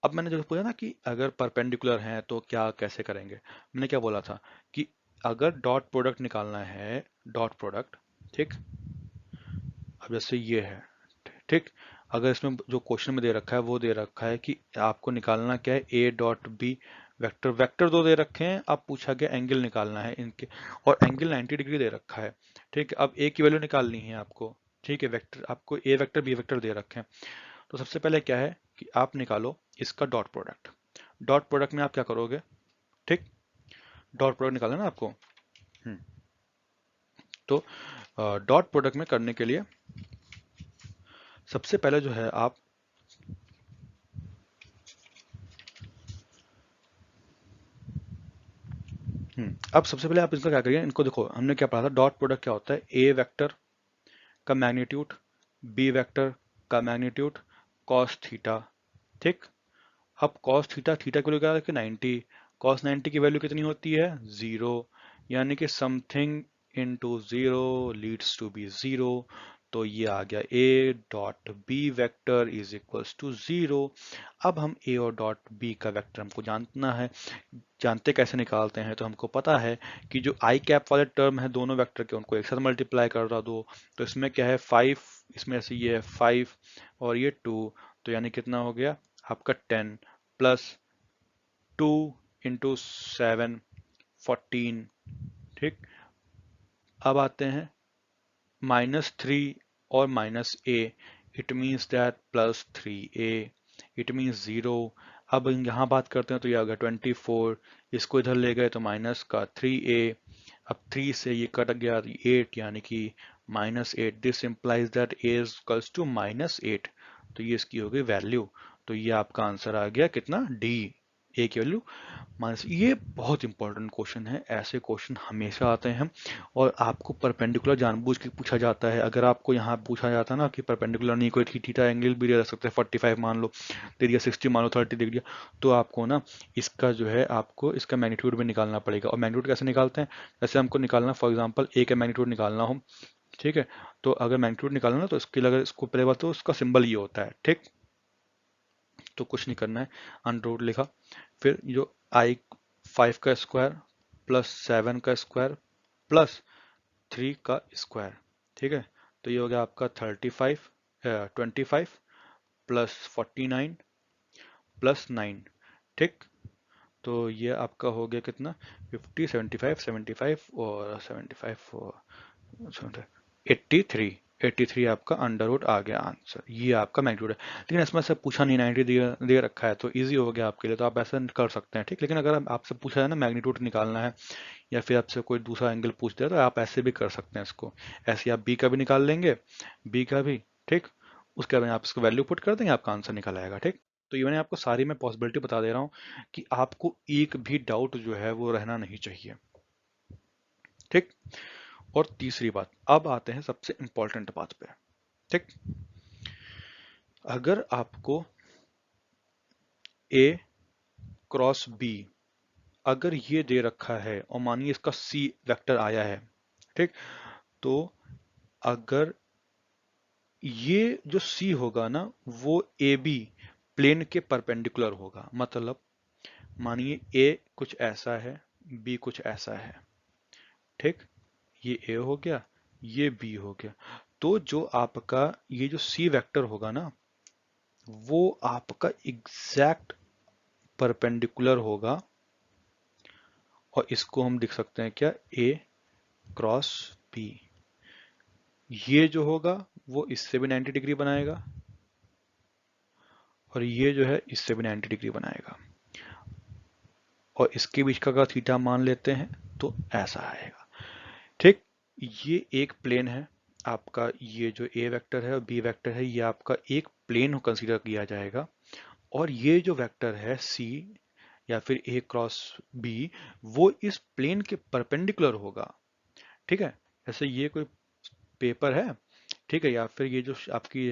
अब मैंने जो पूछा ना कि अगर परपेंडिकुलर हैं तो क्या कैसे करेंगे, मैंने क्या बोला था कि अगर डॉट प्रोडक्ट निकालना है, डॉट प्रोडक्ट, ठीक। अब जैसे ये है, ठीक। अगर इसमें जो क्वेश्चन में दे रखा है वो दे रखा है कि आपको निकालना क्या है, A dot B vector, vector दो दे रखे हैं, अब पूछा गया एंगल निकालना है इनके, और एंगल 90 डिग्री दे रखा है, ठीक है। अब ए की वैल्यू निकालनी है आपको, ठीक है। वेक्टर आपको ए वेक्टर बी वेक्टर दे रखे हैं। तो सबसे पहले क्या है कि आप निकालो इसका डॉट प्रोडक्ट। डॉट प्रोडक्ट में आप क्या करोगे, ठीक। डॉट प्रोडक्ट निकालना है ना आपको। हम्म, तो डॉट प्रोडक्ट में करने के लिए सबसे पहले जो है आप, अब सबसे पहले आप इसका क्या करिए, इनको देखो, हमने क्या पढ़ा था, डॉट प्रोडक्ट क्या होता है, ए वेक्टर का मैग्नीट्यूड, बी वेक्टर का मैग्नीट्यूड, कॉस थीटा, ठीक। अब कॉस थीटा, थीटा की वैल्यू क्या है कि 90, कॉस 90 की वैल्यू कितनी होती है, जीरो। यानी कि something into zero leads to be zero. तो ये आ गया A dot B vector is equals to zero. अब हम ए और डॉट बी का वेक्टर हमको जानना है। जानते कैसे निकालते हैं, तो हमको पता है कि जो आई कैप वाले टर्म है दोनों वेक्टर के, उनको एक साथ मल्टीप्लाई कर दो। तो इसमें क्या है 5, इसमें से ये है 5 और ये 2, तो यानी कितना हो गया आपका 10 प्लस 2 इंटू 7, 14, ठीक। अब आते हैं -3 और -a, it means that +3a, it means 0। अब यहाँ बात करते हैं तो ये आ गया 24, इसको इधर ले गए तो माइनस का 3a, अब 3 से ये कट गया 8, यानी कि -8। This implies that a is equals to -8। तो ये इसकी हो गई वैल्यू। तो ये आपका आंसर आ गया कितना, डी, ए की वैल्यू माइनस। ये बहुत इंपॉर्टेंट क्वेश्चन है, ऐसे क्वेश्चन हमेशा आते हैं। और आपको परपेंडिकुलर जानबूझ के पूछा जाता है। अगर आपको यहाँ पूछा जाता है ना कि परपेंडिकुलर नहीं, कोई थीटा एंगल भी दे सकते हैं, 45 मान लो दे दिया, 60 मान लो, 30 दे दिया, तो आपको ना इसका जो है आपको इसका मैग्नीट्यूड भी निकालना पड़ेगा। और मैग्नीट्यूड कैसे निकालते हैं, जैसे हमको निकालना, फॉर एग्जाम्पल ए का मैग्नीट्यूड निकालना हो, ठीक है। तो अगर मैग्नीट्यूड निकालना ना, तो इसके लिए अगर इसको पहले बात तो उसका सिंबल ये होता है, ठीक। तो कुछ नहीं करना है, अंडर लिखा, फिर जो आई 5 का स्क्वायर प्लस 7 का स्क्वायर प्लस 3 का स्क्वायर, ठीक है। तो ये हो गया आपका 35, 25 प्लस 49 प्लस 9, ठीक। तो ये आपका हो गया कितना, 50, 75, 75 और 75 और 83, 83 आपका अंडर रूट आ गया आंसर। ये आपका मैग्नीट्यूड है। लेकिन इसमें से पूछा नहीं, 90 दे रखा है तो इजी हो गया आपके लिए, तो आप ऐसा कर सकते हैं, ठीक। लेकिन अगर आपसे पूछा है ना मैग्नीट्यूड निकालना है, या फिर आपसे कोई दूसरा एंगल पूछ दिया तो आप ऐसे भी कर सकते हैं इसको। ऐसे आप बी का भी निकाल लेंगे, बी का भी, ठीक। उसके बाद आप इसको वैल्यू पुट कर देंगे, आपका आंसर निकल आएगा, ठीक। तो ये मैंने आपको सारी मैं पॉसिबिलिटी बता दे रहा हूँ कि आपको एक भी डाउट जो है वो रहना नहीं चाहिए, ठीक। और तीसरी बात, अब आते हैं सबसे इंपॉर्टेंट बात पे, ठीक। अगर आपको ए क्रॉस बी अगर ये दे रखा है और मानिए इसका सी वेक्टर आया है, ठीक। तो अगर ये जो सी होगा ना वो ए बी प्लेन के परपेंडिकुलर होगा, मतलब मानिए ए कुछ ऐसा है, बी कुछ ऐसा है, ठीक। ये ए हो गया, ये बी हो गया। तो जो आपका ये जो सी वेक्टर होगा ना वो आपका एग्जैक्ट परपेंडिकुलर होगा, और इसको हम लिख सकते हैं क्या, ए क्रॉस बी। ये जो होगा वो इससे भी 90 डिग्री बनाएगा, और ये जो है इससे भी 90 डिग्री बनाएगा, और इसके बीच का अगर थीटा मान लेते हैं तो ऐसा आएगा, ठीक। ये एक प्लेन है आपका, ये जो ए वेक्टर है और बी वेक्टर है ये आपका एक प्लेन कंसीडर किया जाएगा, और ये जो वेक्टर है सी या फिर ए क्रॉस बी वो इस प्लेन के परपेंडिकुलर होगा, ठीक है। जैसे ये कोई पेपर है, ठीक है, या फिर ये जो आपकी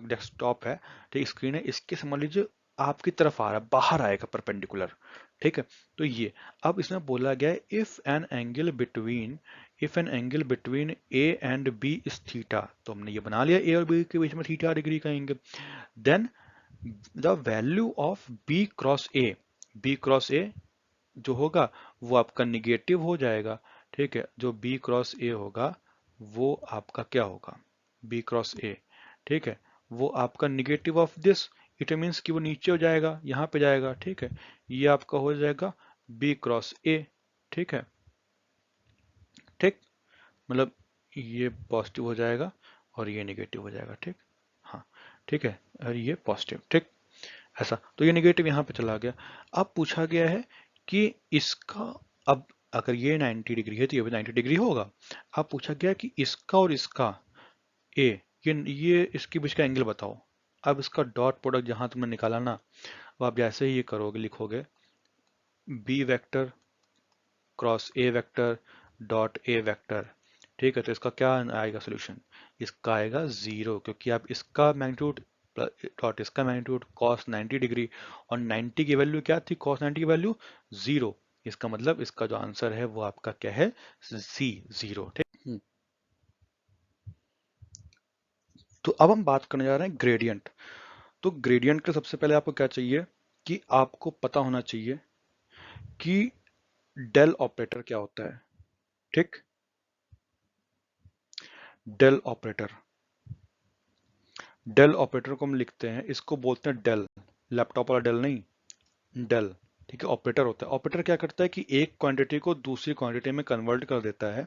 डेस्कटॉप है, ठीक, स्क्रीन है, इसके समझ लीजिए आपकी तरफ आ रहा है, बाहर आएगा परपेंडिकुलर, ठीक है। तो ये अब इसमें बोला गया है if an angle between A and B is theta, तो हमने ये बना लिया ए और बी के बीच में थीटा डिग्री का angle, then the value of B cross A जो होगा वो आपका निगेटिव हो जाएगा, ठीक है। जो बी क्रॉस ए होगा वो आपका क्या होगा, बी क्रॉस ए, ठीक है, वो आपका negative of this, it means कि वो नीचे हो जाएगा, यहाँ पे जाएगा, ठीक है। ये आपका हो जाएगा बी क्रॉस ए, ठीक है, ठीक। मतलब ये पॉजिटिव हो जाएगा और ये नेगेटिव हो जाएगा, ठीक। हाँ, ठीक है, और ये पॉजिटिव, ठीक। ऐसा, तो ये नेगेटिव यहाँ पे चला गया। अब पूछा गया है कि इसका, अब अगर ये 90 डिग्री है तो ये भी 90 डिग्री होगा। अब पूछा गया कि इसका और इसका ए, ये इसके बीच का एंगल बताओ। अब इसका डॉट प्रोडक्ट जहां तुमने निकाला ना, अब आप जैसे ही ये करोगे, लिखोगे B vector cross A vector dot A vector, ठीक है, तो इसका क्या आएगा सोल्यूशन, इसका आएगा 0, क्योंकि आप इसका मैग्नीट्यूड डॉट इसका मैग्नीट्यूड cos 90 डिग्री, और 90 की वैल्यू क्या थी, cos 90 की वैल्यू 0, इसका मतलब इसका जो आंसर है वो आपका क्या है, सी, 0, ठीक। तो अब हम बात करने जा रहे हैं ग्रेडियंट। तो ग्रेडियंट के सबसे पहले आपको क्या चाहिए कि आपको पता होना चाहिए कि डेल ऑपरेटर क्या होता है, ठीक। डेल ऑपरेटर, डेल ऑपरेटर को हम लिखते हैं, इसको बोलते हैं डेल, लैपटॉप वाला डेल नहीं, डेल, ठीक है। ऑपरेटर होता है, ऑपरेटर क्या करता है कि एक क्वांटिटी को दूसरी क्वांटिटी में कन्वर्ट कर देता है,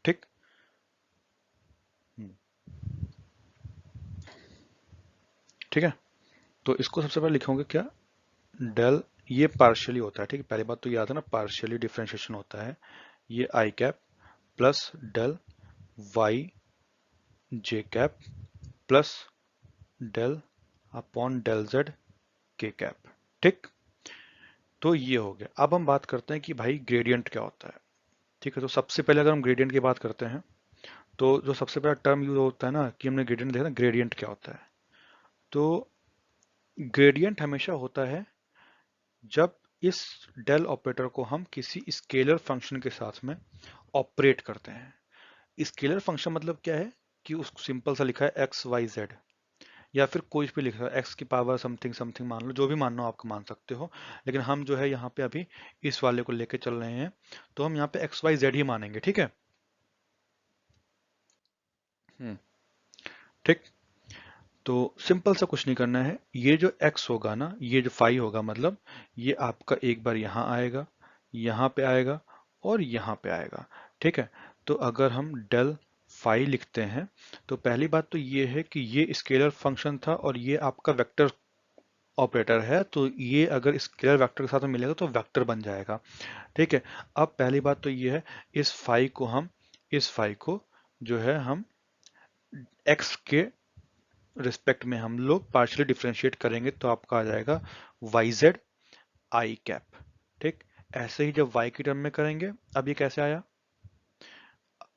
ठीक। ठीक है, तो इसको सबसे पहले लिखोगे क्या, डेल, ये पार्शियली होता है, ठीक है। पहली बात तो याद है ना, पार्शियली डिफरेंशिएशन होता है, ये i cap plus del y J cap plus del upon del z के कैप, ठीक। तो ये हो गया। अब हम बात करते हैं कि भाई ग्रेडियंट क्या होता है, ठीक है। तो सबसे पहले अगर हम ग्रेडियंट की बात करते हैं तो जो सबसे पहला टर्म यूज होता है ना कि हमने ग्रेडियंट देखा ना, ग्रेडियंट क्या होता है, तो ग्रेडियंट हमेशा होता है जब इस डेल ऑपरेटर को हम किसी स्केलर फंक्शन के साथ में ऑपरेट करते हैं। स्केलर फंक्शन मतलब क्या है कि उसको सिंपल सा लिखा है एक्स वाई जेड, या फिर कोई भी लिखा है एक्स की पावर समथिंग समथिंग, मान लो जो भी मानना हो आपको मान सकते हो, लेकिन हम जो है यहाँ पे अभी इस वाले को लेके चल रहे हैं, तो हम यहाँ पे एक्स वाई जेड ही मानेंगे, ठीक है। ठीक, तो सिंपल सा कुछ नहीं करना है, ये जो x होगा ना, ये जो फाई होगा, मतलब ये आपका एक बार यहाँ आएगा, यहाँ पे आएगा और यहाँ पे आएगा। ठीक है, तो अगर हम डेल फाई लिखते हैं तो पहली बात तो ये है कि ये स्केलर फंक्शन था और ये आपका वेक्टर ऑपरेटर है, तो ये अगर स्केलर वेक्टर के साथ में मिलेगा तो वेक्टर बन जाएगा। ठीक है, अब पहली बात तो ये है, इस फाई को जो है हम x के रिस्पेक्ट में हम लोग पार्शियली डिफरेंशिएट करेंगे तो आपका आ जाएगा वाई जेड आई कैप। ठीक, ऐसे ही जब y की टर्म में करेंगे, अब ये कैसे आया?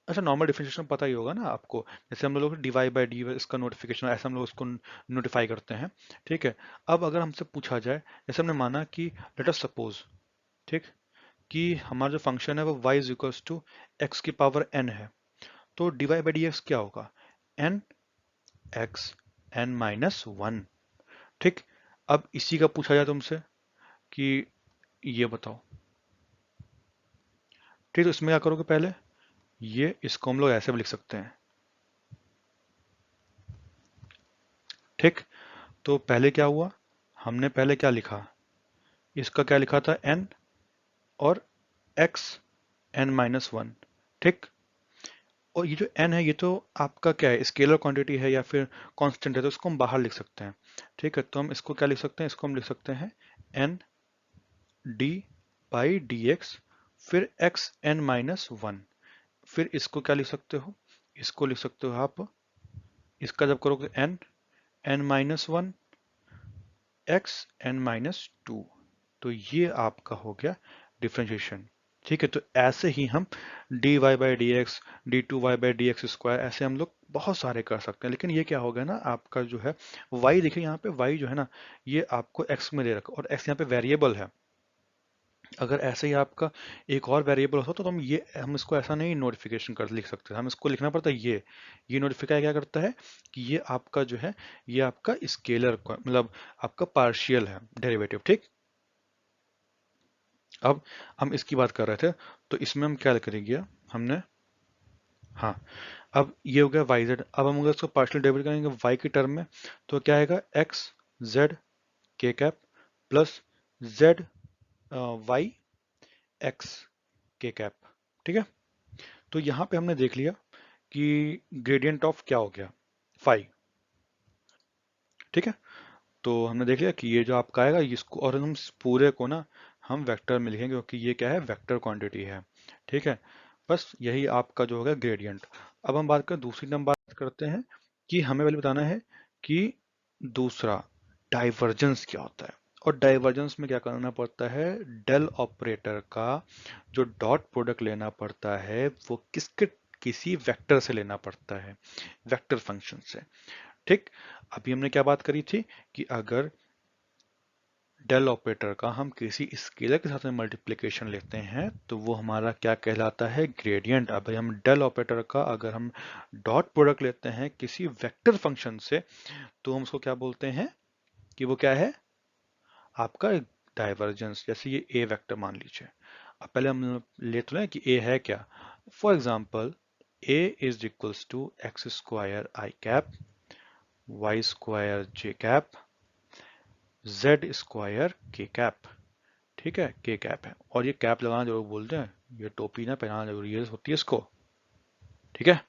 अच्छा, नॉर्मल डिफरेंशिएशन पता ही होगा ना आपको, जैसे हम लोग डी वाई बाई डी इसका नोटिफिकेशन ऐसे हम लोग इसको नोटिफाई करते हैं। ठीक है, अब अगर हमसे पूछा जाए, जैसे हमने माना कि लेट अस सपोज, ठीक, कि हमारा जो फंक्शन है वो y is equals to x की पावर n है, तो d y by d x क्या होगा? n x n minus one. ठीक, अब इसी का पूछा जाए तुमसे कि ये बताओ। ठीक, तो इसमें क्या करोगे? पहले ये इसको हम लोग ऐसे भी लिख सकते हैं। ठीक, तो पहले क्या हुआ, हमने पहले क्या लिखा, इसका क्या लिखा था? n और x n माइनस वन। ठीक, और ये जो n है ये तो आपका क्या है, स्केलर क्वांटिटी है या फिर कांस्टेंट है, तो इसको हम बाहर लिख सकते हैं। ठीक है, तो हम इसको क्या लिख सकते हैं? इसको हम लिख सकते हैं n d by d x, फिर x n माइनस वन। फिर इसको क्या लिख सकते हो? इसको लिख सकते हो आप, इसका जब करोगे n n minus one x n minus two, तो ये आपका हो गया डिफ्रेंशिएशन। ठीक है, तो ऐसे ही हम d y by d x, d two y by d x square, ऐसे हम लोग बहुत सारे कर सकते हैं। लेकिन ये क्या हो गया ना, आपका जो है y, देखिए यहाँ पे y जो है ना, ये आपको x में दे रखा और x यहाँ पे वेरिएबल है। अगर ऐसे ही आपका एक और वेरिएबल होता तो हम इसको ऐसा नहीं नोटिफिकेशन कर लिख सकते, हम इसको लिखना पड़ता है ये नोटिफाई क्या करता है कि ये आपका जो है, ये आपका स्केलर मतलब आपका पार्शियल है डेरिवेटिव। ठीक, अब हम इसकी बात कर रहे थे, तो इसमें हम क्या करेंगे हमने, हाँ, अब ये हो गया वाई जेड। अब हम अगर इसको पार्शियल डेरिवेटिव करेंगे वाई की टर्म में, तो क्या आएगा? एक्स जेड के cap plus z y x k cap. ठीक है, तो यहाँ पे हमने देख लिया कि ग्रेडियंट ऑफ क्या हो गया? फाइव। ठीक है, तो हमने देख लिया कि ये जो आपका आएगा इसको, और हम इस पूरे को ना हम वेक्टर में लिखेंगे क्योंकि ये क्या है? वेक्टर क्वांटिटी है। ठीक है, बस यही आपका जो होगा ग्रेडियंट। अब हम बात करें दूसरी, नंबर बात करते हैं कि हमें पहले बताना है कि दूसरा डाइवर्जेंस क्या होता है। और डाइवर्जेंस में क्या करना पड़ता है? डेल ऑपरेटर का जो डॉट प्रोडक्ट लेना पड़ता है वो किसी वेक्टर से लेना पड़ता है, वेक्टर फंक्शन से। ठीक, अभी हमने क्या बात करी थी कि अगर डेल ऑपरेटर का हम किसी स्केलर के साथ में मल्टीप्लिकेशन लेते हैं तो वो हमारा क्या कहलाता है? ग्रेडियंट। अब हम डेल ऑपरेटर का अगर हम डॉट प्रोडक्ट लेते हैं किसी वेक्टर फंक्शन से तो हम उसको क्या बोलते हैं कि वो क्या है? आपका डाइवर्जेंस। जैसे ये ए वेक्टर मान लीजिए, अब पहले हम लेते हैं कि ए है क्या। For example, A is equals to x square i cap y square j cap z square k cap. ठीक है, के कैप है, और ये कैप लगाना जरूर बोलते हैं, ये टोपी ना पहनाना जरूरी है होती है इसको। ठीक है,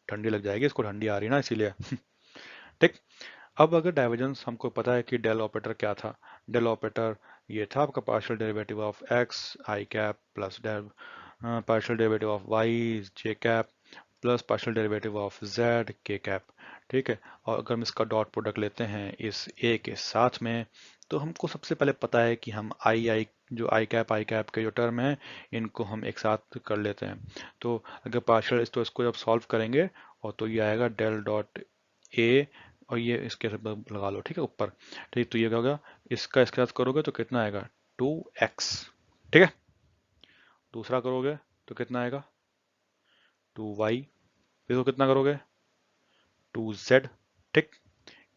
ठंडी लग जाएगी इसको, ठंडी आ रही है ना इसीलिए। ठीक, अब अगर डाइवर्जेंस हमको पता है कि डेल ऑपरेटर क्या था, डेल ऑपरेटर ये था आपका partial derivative of x I cap plus del partial derivative of y J cap plus partial derivative of z के कैप। ठीक है, और अगर हम इसका डॉट प्रोडक्ट लेते हैं इस ए के साथ में, तो हमको सबसे पहले पता है कि हम आई कैप के जो टर्म है इनको हम एक साथ कर लेते हैं। तो अगर पार्शियल, तो इसको जब सॉल्व करेंगे और तो ये आएगा डेल डॉट ए, और ये इसके साथ लगा लो। ठीक है, ऊपर। ठीक, तो ये क्या होगा? इसका इसके साथ करोगे तो कितना आएगा? 2x। ठीक है, दूसरा करोगे तो कितना आएगा? 2y। फिर तो कितना करोगे? 2z। ठीक,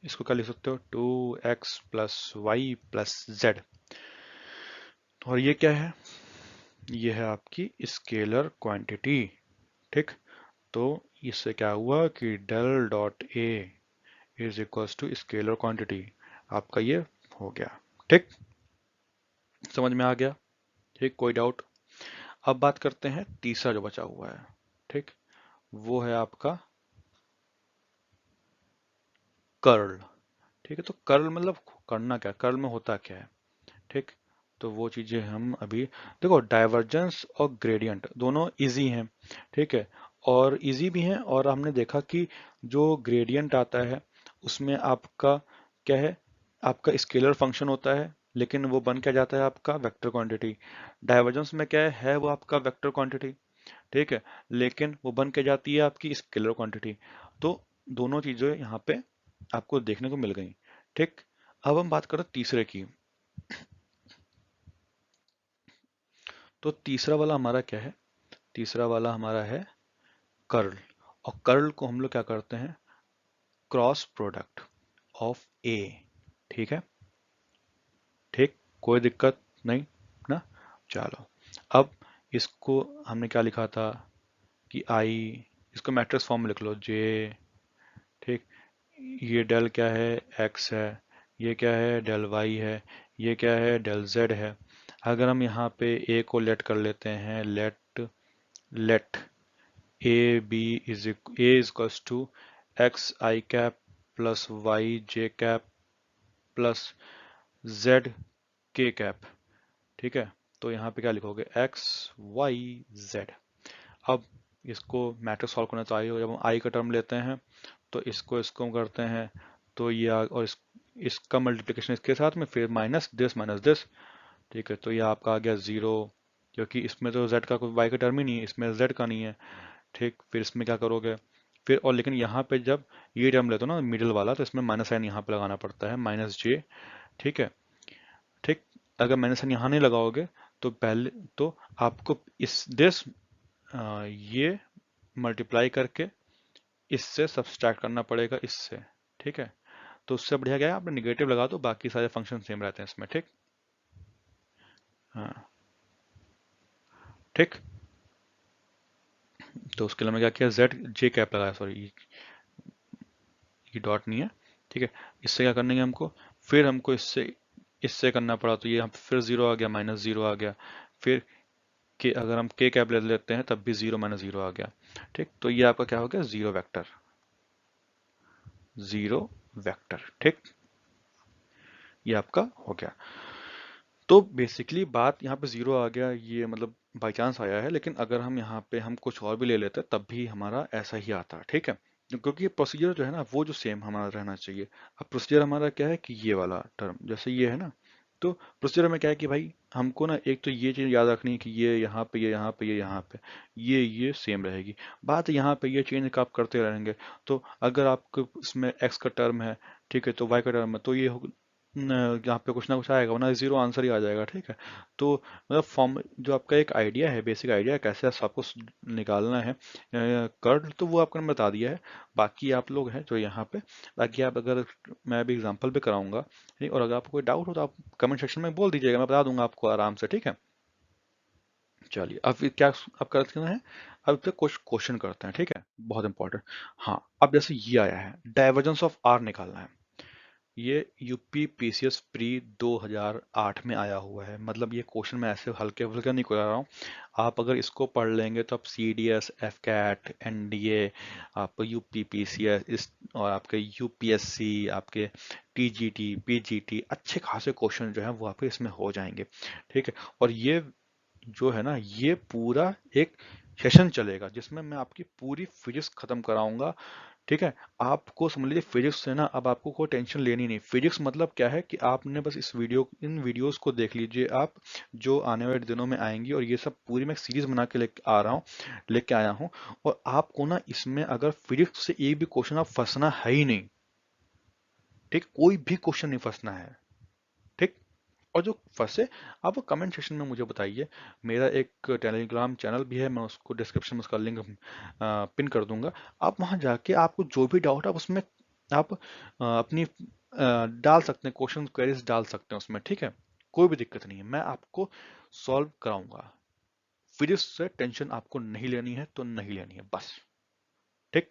इसको क्या लिख सकते हो? 2x plus Y plus Z. और ये क्या है? ये है आपकी स्केलर क्वांटिटी। ठीक, तो इससे क्या हुआ कि del dot A is equals to scalar quantity. आपका ये हो गया। ठीक, समझ में आ गया। ठीक, कोई डाउट? अब बात करते हैं तीसरा जो बचा हुआ है। ठीक, वो है आपका कर्ल। ठीक है, तो कर्ल मतलब करना क्या, कर्ल में होता क्या है? ठीक, तो वो चीजें हम अभी देखो, डाइवर्जेंस और ग्रेडियंट दोनों इजी हैं। ठीक है, और इजी भी हैं, और हमने देखा कि जो ग्रेडियंट आता है उसमें आपका क्या है, आपका स्केलर फंक्शन होता है, लेकिन वो बन क्या जाता है आपका वेक्टर क्वांटिटी। डाइवर्जेंस में क्या है वो आपका वेक्टर क्वांटिटी। ठीक है, लेकिन वो बन के जाती है आपकी स्केलर क्वांटिटी। तो दोनों चीजें यहाँ पे आपको देखने को मिल गई। ठीक, अब हम बात करें तीसरे की। तो तीसरा वाला हमारा क्या है? तीसरा वाला हमारा है कर्ल। और कर्ल को हम लोग क्या करते हैं, क्रॉस प्रोडक्ट ऑफ ए। ठीक है, ठीक, कोई दिक्कत नहीं ना? चलो, अब इसको हमने क्या लिखा था कि आई, इसको मैट्रिक्स फॉर्म में लिख लो जे। ठीक, ये डेल क्या है, एक्स है, ये क्या है, डेल वाई है, ये क्या है, डेल जेड है। अगर हम यहाँ पे ए को लेट कर लेते हैं, let let A B is A is equals to x I cap plus y J cap plus Z के कैप। ठीक है, तो यहाँ पे क्या लिखोगे, एक्स वाई जेड। अब इसको मैट्रिक्स सॉल्व करना चाहिए, जब हम आई का टर्म लेते हैं तो इसको इसको करते हैं, तो ये और इसका मल्टीप्लिकेशन इसके साथ में, फिर माइनस दिस माइनस दिस। ठीक है, तो ये आपका आ गया जीरो, क्योंकि इसमें तो z का कोई y का टर्म ही नहीं है, इसमें z का नहीं है। ठीक, फिर इसमें क्या करोगे, फिर और लेकिन यहाँ पे जब ये टर्म लेते हो ना मिडिल वाला, तो इसमें माइनस साइन यहाँ पे लगाना पड़ता है, माइनस जे। ठीक है, ठीक, अगर माइनस साइन यहाँ नहीं लगाओगे तो पहले तो आपको इस दिस ये मल्टीप्लाई करके इससे सब्सट्रैक्ट करना पड़ेगा इससे। ठीक है, तो उससे बढ़िया क्या है, आपने निगेटिव लगा दो, बाकी सारे फंक्शन सेम रहते हैं इसमें। ठीक, हाँ, ठीक, तो उसके लिए मैं क्या किया, जेड जे कैप लगाया, सॉरी ये डॉट नहीं है। ठीक है, इससे क्या करना है हमको, फिर हमको इससे इससे करना पड़ा, तो ये हम फिर जीरो आ गया, माइनस जीरो आ गया। फिर के अगर हम के कैप ले लेते हैं तब भी जीरो माइनस जीरो आ गया। ठीक, तो ये आपका क्या हो गया, जीरो वेक्टर, जीरो वेक्टर। ठीक, ये आपका हो गया। तो बेसिकली बात यहाँ पे जीरो आ गया, ये मतलब बाई चांस आया है, लेकिन अगर हम यहाँ पे हम कुछ और भी ले लेते हैं तब भी हमारा ऐसा ही आता है। ठीक है, क्योंकि ये प्रोसीजर जो है ना वो जो सेम हमारा रहना चाहिए। अब प्रोसीजर हमारा क्या है कि ये वाला टर्म जैसे ये है ना, तो प्रोसीजर में क्या है कि भाई हमको ना एक तो ये चीज याद रखनी है कि ये यहाँ पे, ये यहाँ पे, ये यहाँ पे, ये सेम रहेगी। बात यहाँ पे ये चेंज आप करते रहेंगे, तो अगर आपको इसमें एक्स का टर्म है, ठीक है, तो वाई का टर्म है, तो ये यहाँ पे कुछ ना कुछ आएगा, वरना जीरो आंसर ही आ जाएगा। ठीक है, तो मतलब फॉर्म जो आपका एक आइडिया है, बेसिक आइडिया कैसे सबको निकालना है कर्ल, तो वो आपको मैंने बता दिया है। बाकी आप लोग हैं जो यहाँ पे, बाकी आप अगर मैं अभी एग्जांपल भी कराऊंगा, ठीक, और अगर आपको कोई डाउट हो तो आप कमेंट सेक्शन में बोल दीजिएगा, मैं बता दूंगा आपको आराम से। ठीक है, चलिए अब क्या अब करते हैं, अब तक कुछ क्वेश्चन करते हैं। ठीक है, बहुत इंपॉर्टेंट। हाँ, अब जैसे ये आया है, डाइवर्जेंस ऑफ आर निकालना है। ये यूपी पीसीएस प्री 2008 में आया हुआ है, मतलब ये क्वेश्चन मैं ऐसे हल्के फुल्के नहीं करा रहा हूँ। आप अगर इसको पढ़ लेंगे तो आप सीडीएस, एफकैट, एनडीए, आप यूपी पीसीएस इस और आपके यूपीएससी, आपके टीजीटी, पीजीटी, अच्छे खासे क्वेश्चन जो है वो आपके इसमें हो जाएंगे। ठीक है, और ये जो है ना ये पूरा एक सेशन चलेगा जिसमें मैं आपकी पूरी फिजिक्स खत्म कराऊंगा। ठीक है, आपको समझ लीजिए फिजिक्स से ना अब आपको कोई टेंशन लेनी नहीं। फिजिक्स मतलब क्या है कि आपने बस इन वीडियोस को देख लीजिए आप, जो आने वाले दिनों में आएंगी, और ये सब पूरी मैं सीरीज बना के लेके आया हूँ। और आपको ना इसमें अगर फिजिक्स से एक भी क्वेश्चन आप फंसना है ही नहीं। ठीक, कोई भी क्वेश्चन नहीं फंसना है। ठीक, और जो फंसे आप वो कमेंट सेक्शन में मुझे बताइए। मेरा एक टेलीग्राम चैनल भी है, मैं उसको डिस्क्रिप्शन में उसका लिंक पिन कर दूंगा। आप वहां जाके आपको जो भी डाउट है आप उसमें आप अपनी डाल सकते हैं, क्वेश्चन क्वेरीज डाल सकते हैं उसमें। ठीक है, कोई भी दिक्कत नहीं है, मैं आपको सॉल्व कराऊंगा। फिजिक्स से टेंशन आपको नहीं लेनी है तो नहीं लेनी है बस। ठीक,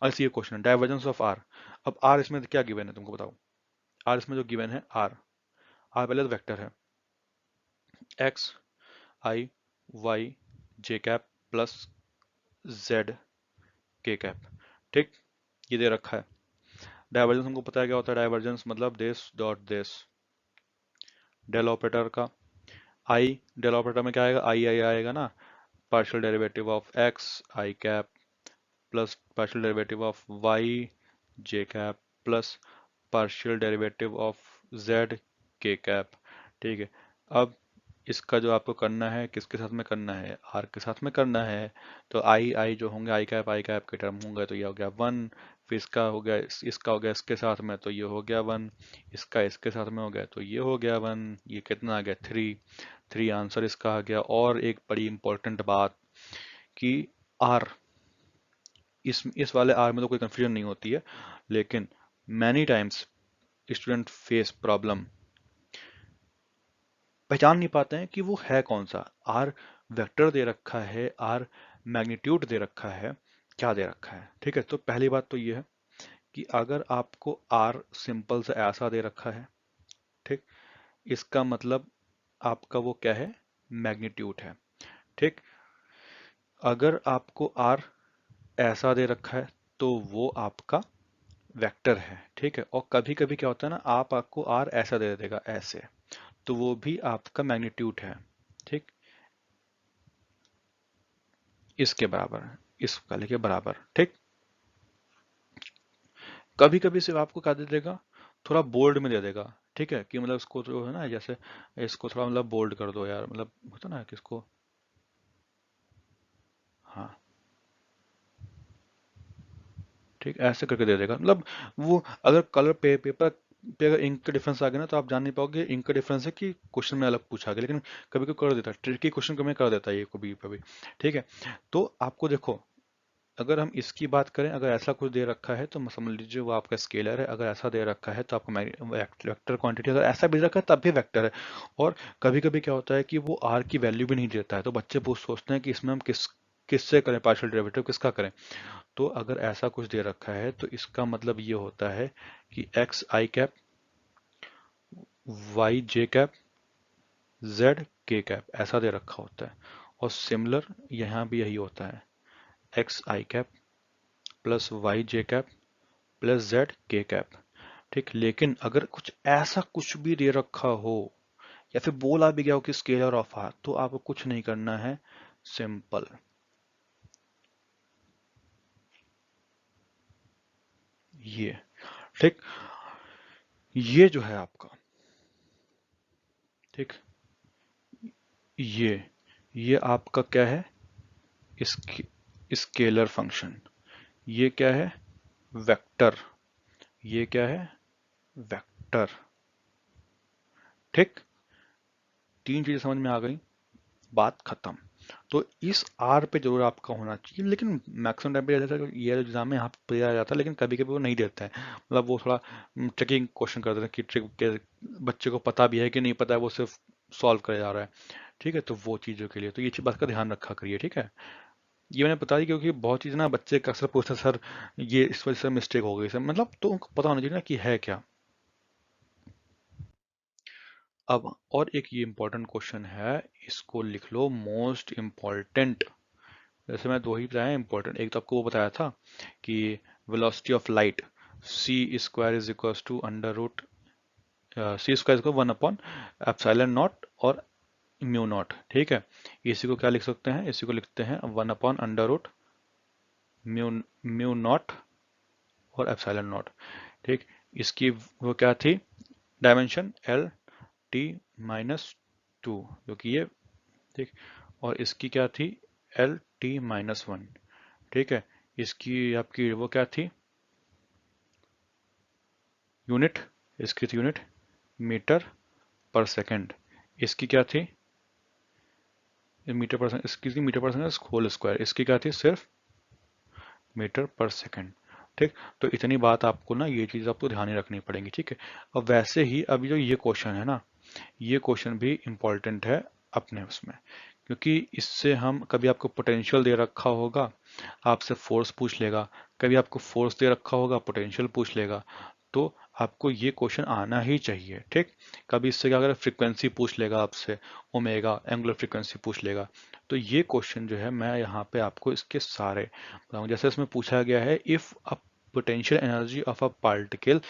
ऐसे ये क्वेश्चन है डाइवर्जेंस ऑफ आर। अब आर इसमें क्या गिवन है तुमको बताओ। आर इसमें जो गिवन है आर, आर पहले तो वेक्टर है एक्स आई वाई जे कैप प्लस जेड के कैप, ठीक, ये दे रखा है। डाइवर्जेंस हमको पता है क्या होता है, डाइवर्जेंस मतलब this dot this, del operator का आई, डेल ऑपरेटर में क्या आएगा, आई आएगा ना, partial derivative of x I cap plus partial derivative of y J cap plus partial derivative of z के कैप, ठीक है। अब इसका जो आपको करना है किसके साथ में करना है, आर के साथ में करना है। तो आई आई जो होंगे आई कैप के टर्म होंगे तो ये हो गया वन, फिर इसका हो गया इसका हो गया इसके साथ में तो ये हो गया वन, इसका इसके साथ में हो गया तो ये हो गया वन, ये कितना आ गया थ्री, थ्री आंसर इसका आ गया। और एक बड़ी इंपॉर्टेंट बात कि आर, इस वाले आर में तो कोई कंफ्यूजन नहीं होती है, लेकिन many times student face problem, पहचान नहीं पाते हैं कि वो है कौन सा आर, वेक्टर दे रखा है, आर मैग्नीट्यूड दे रखा है, क्या दे रखा है, ठीक है। तो पहली बात तो ये है कि अगर आपको आर सिंपल से ऐसा दे रखा है, ठीक, इसका मतलब आपका वो क्या है, मैग्नीट्यूड है, ठीक। अगर आपको आर ऐसा दे रखा है तो वो आपका वेक्टर है, ठीक है। और कभी कभी क्या होता है ना, आपको आर ऐसा दे देगा ऐसे, तो वो भी आपका मैग्नीट्यूड है, ठीक, इसके बराबर, इस वाले के बराबर, ठीक। कभी कभी सिर्फ आपको क्या दे देगा, थोड़ा बोल्ड में दे देगा, ठीक है, कि मतलब इसको जो है ना, जैसे इसको थोड़ा मतलब बोल्ड कर दो यार, मतलब होता ना किसको, हाँ, ठीक, ऐसे करके दे देगा। मतलब वो अगर कलर पेपर पे अगर इंक का डिफरेंस आ गया ना तो आप जान नहीं पाओगे इंक का डिफरेंस है कि क्वेश्चन में अलग पूछा गया, लेकिन कभी कभी कर देता है, ट्रिकी क्वेश्चन कभी कर देता है ये कभी कभी, ठीक है। तो आपको देखो, अगर हम इसकी बात करें, अगर ऐसा कुछ दे रखा है तो समझ लीजिए वो आपका स्केलर है, अगर ऐसा दे रखा है तो आपका वेक्टर क्वांटिटी, अगर ऐसा भी दे रखा है तब भी वेक्टर है। और कभी कभी क्या होता है कि वो आर की वैल्यू भी नहीं देता है, तो बच्चे बहुत सोचते हैं कि इसमें हम किससे करें पार्शियल डेरिवेटिव, किसका करें। तो अगर ऐसा कुछ दे रखा है तो इसका मतलब ये होता है कि एक्स आई कैप वाई जे कैप जेड के कैप ऐसा दे रखा होता है। और सिमिलर यहाँ भी यही होता है, एक्स आई कैप प्लस वाई जे कैप प्लस जेड के कैप, ठीक। लेकिन अगर कुछ ऐसा कुछ भी दे रखा हो या फिर बोला भी गया हो कि स्केलर ऑफ आर, तो आपको कुछ नहीं करना है, सिंपल ये, ठीक, ये जो है आपका, ठीक, ये आपका क्या है, स्केलर फंक्शन, ये क्या है, वेक्टर, ये क्या है, वेक्टर, ठीक। तीन चीजें समझ में आ गई, बात खत्म। तो इस आर पे जरूर आपका होना चाहिए, लेकिन मैक्सिमम टाइम पे जैसे ये एग्जाम में यहाँ पे दिया जाता है, लेकिन कभी कभी वो नहीं देता है, मतलब वो थोड़ा ट्रिकिंग क्वेश्चन कर देते हैं कि ट्रिक के बच्चे को पता भी है कि नहीं पता है, वो सिर्फ सॉल्व करे जा रहा है, ठीक है। तो वो चीज़ों के लिए तो ये चीज बात का ध्यान रखा करिए, ठीक है। ये मैंने बता दी क्योंकि बहुत चीज़ ना बच्चे अक्सर पूछते हैं सर ये इस वजह से मिस्टेक हो गई सर, मतलब तो उनको पता होना चाहिए ना कि है क्या। अब और एक ये इंपॉर्टेंट क्वेश्चन है, इसको लिख लो, मोस्ट इम्पॉर्टेंट। जैसे मैं दो ही बताया इंपॉर्टेंट, एक तो आपको वो बताया था कि velocity of light c square is equal to under root, c square is one upon epsilon not और म्यू नॉट, ठीक है। इसी को क्या लिख सकते हैं, इसी को लिखते हैं one upon under root mu mu not और एप्सिलॉन नॉट, ठीक। इसकी वो क्या थी, dimension L T minus two, जो कि ये, ठीक। और इसकी क्या थी, एल टी माइनस वन, ठीक है। इसकी आपकी वो क्या थी, यूनिट, इसकी थी यूनिट मीटर पर सेकंड, इसकी क्या थी, मीटर पर सेकंड, इसकी थी मीटर पर सेकंड होल स्क्वायर, इसकी क्या थी, सिर्फ मीटर पर सेकंड, ठीक। तो इतनी बात आपको ना, ये चीज़ आपको ध्यान ही रखनी पड़ेगी, ठीक है। अब वैसे ही अभी जो ये क्वेश्चन है ना, ये क्वेश्चन भी इम्पोर्टेंट है अपने उसमें, क्योंकि इससे हम कभी आपको पोटेंशियल दे रखा होगा, आपसे फोर्स पूछ लेगा, कभी आपको फोर्स दे रखा होगा, पोटेंशियल पूछ लेगा, तो आपको ये क्वेश्चन आना ही चाहिए, ठीक। कभी इससे क्या, अगर फ्रीक्वेंसी पूछ लेगा आपसे, ओमेगा एंगुलर फ्रीक्वेंसी पूछ लेगा, तो ये क्वेश्चन जो है मैं यहाँ पे आपको इसके सारे बताऊँ। जैसे इसमें पूछा गया है, if a potential energy of a particle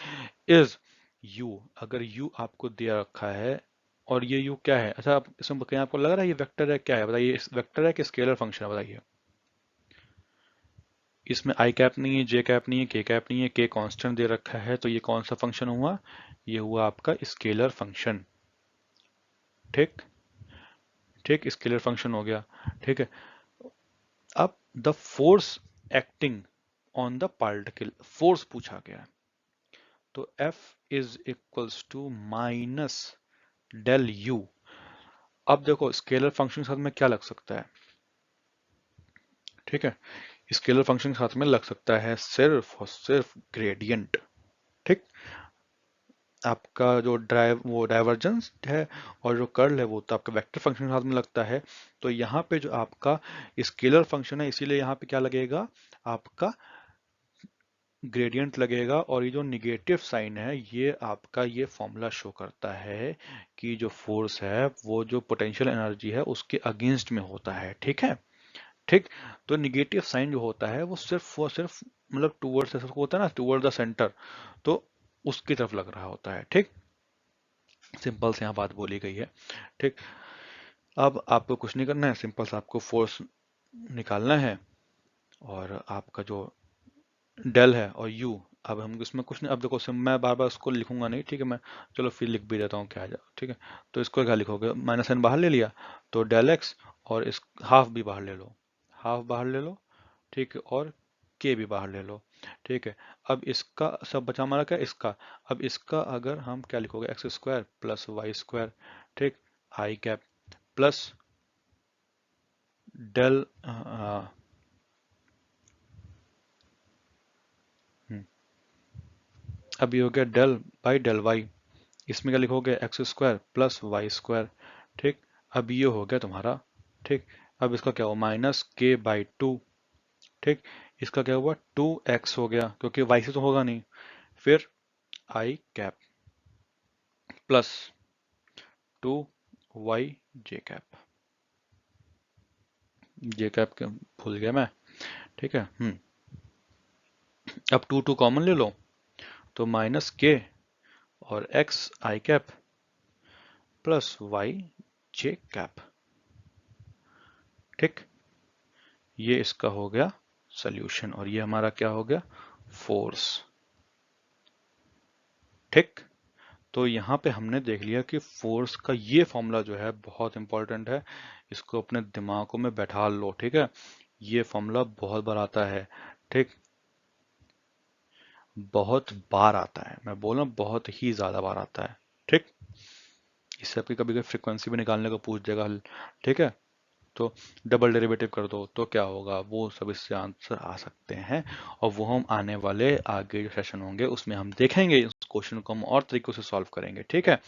is you, अगर यू आपको दिया रखा है और ये यू क्या है, अच्छा आप इसमें कहीं आपको लग रहा है ये वेक्टर है, क्या है बताइए, वेक्टर है कि स्केलर फंक्शन है, बताइए। इसमें आई कैप नहीं है, जे कैप नहीं है, के कैप नहीं है, के कांस्टेंट दे रखा है, तो ये कौन सा फंक्शन हुआ, ये हुआ आपका स्केलर फंक्शन, ठीक। ठीक, स्केलर फंक्शन हो गया, ठीक है। अब the force acting on the particle, force पूछा गया है, तो F is equals to minus del u. अब देखो स्केलर फंक्शन के साथ में क्या लग सकता है, ठीक है, स्केलर फंक्शन के साथ में लग सकता है सिर्फ और सिर्फ ग्रेडियंट, ठीक। आपका जो वो डाइवर्जेंस है और जो कर्ल है वो तो आपका वेक्टर फंक्शन के साथ में लगता है। तो यहाँ पे जो आपका स्केलर फंक्शन है, इसीलिए यहाँ पे क्या लगेगा, आपका ग्रेडियंट लगेगा, और ये जो निगेटिव साइन है ये आपका ये फॉर्मूला शो करता है कि जो फोर्स है वो जो पोटेंशियल एनर्जी है उसके अगेंस्ट में होता है, ठीक है, ठीक। तो निगेटिव साइन जो होता है वो सिर्फ मतलब टूवर्ड्स होता है ना, टूवर्ड द सेंटर, तो उसकी तरफ लग रहा होता है, ठीक। सिंपल से यहाँ बात बोली गई है, ठीक। अब आपको कुछ नहीं करना है, सिंपल से आपको फोर्स निकालना है, और आपका जो डेल है और यू, अब हम इसमें कुछ नहीं, अब देखो मैं बार बार इसको लिखूंगा नहीं, ठीक है, मैं चलो फिर लिख भी देता हूँ क्या जा, ठीक है। तो इसको क्या लिखोगे, माइनस एन बाहर ले लिया, तो डेल एक्स, और इस हाफ भी बाहर ले लो, हाफ बाहर ले लो, ठीक है, और के भी बाहर ले लो, ठीक है। अब इसका सब बचा हमारा क्या, इसका, अब इसका अगर हम क्या लिखोगे, x square plus y square, ठीक, आई कैप प्लस डेल अब ये हो गया डेल बाई डेल वाई, इसमें क्या लिखोगे, x square plus y square, ठीक। अब ये हो गया तुम्हारा, ठीक। अब इसका क्या हुआ, माइनस के बाई टू, ठीक। इसका क्या हुआ, 2x हो गया, क्योंकि y से तो होगा नहीं, फिर आई कैप प्लस 2y जे कैप, जे कैप के भूल गया मैं, ठीक है। अब टू टू कॉमन ले लो, तो माइनस के और x आई कैप प्लस y जे कैप, ठीक। ये इसका हो गया सॉल्यूशन, और ये हमारा क्या हो गया, फोर्स, ठीक। तो यहाँ पे हमने देख लिया कि फोर्स का ये फॉर्मूला जो है बहुत इंपॉर्टेंट है, इसको अपने दिमागों में बैठा लो, ठीक है। ये फॉर्मूला बहुत बार आता है, ठीक, बहुत बार आता है, मैं बोल रहा हूँ बहुत ही ज्यादा बार आता है, ठीक। इससे आपकी कभी कभी फ्रिक्वेंसी भी निकालने को पूछ देगा हल, ठीक है। तो डबल डेरिवेटिव कर दो तो क्या होगा, वो सब इससे आंसर आ सकते हैं, और वो हम आने वाले आगे जो सेशन होंगे उसमें हम देखेंगे, इस क्वेश्चन को हम और तरीकों से सॉल्व करेंगे, ठीक है।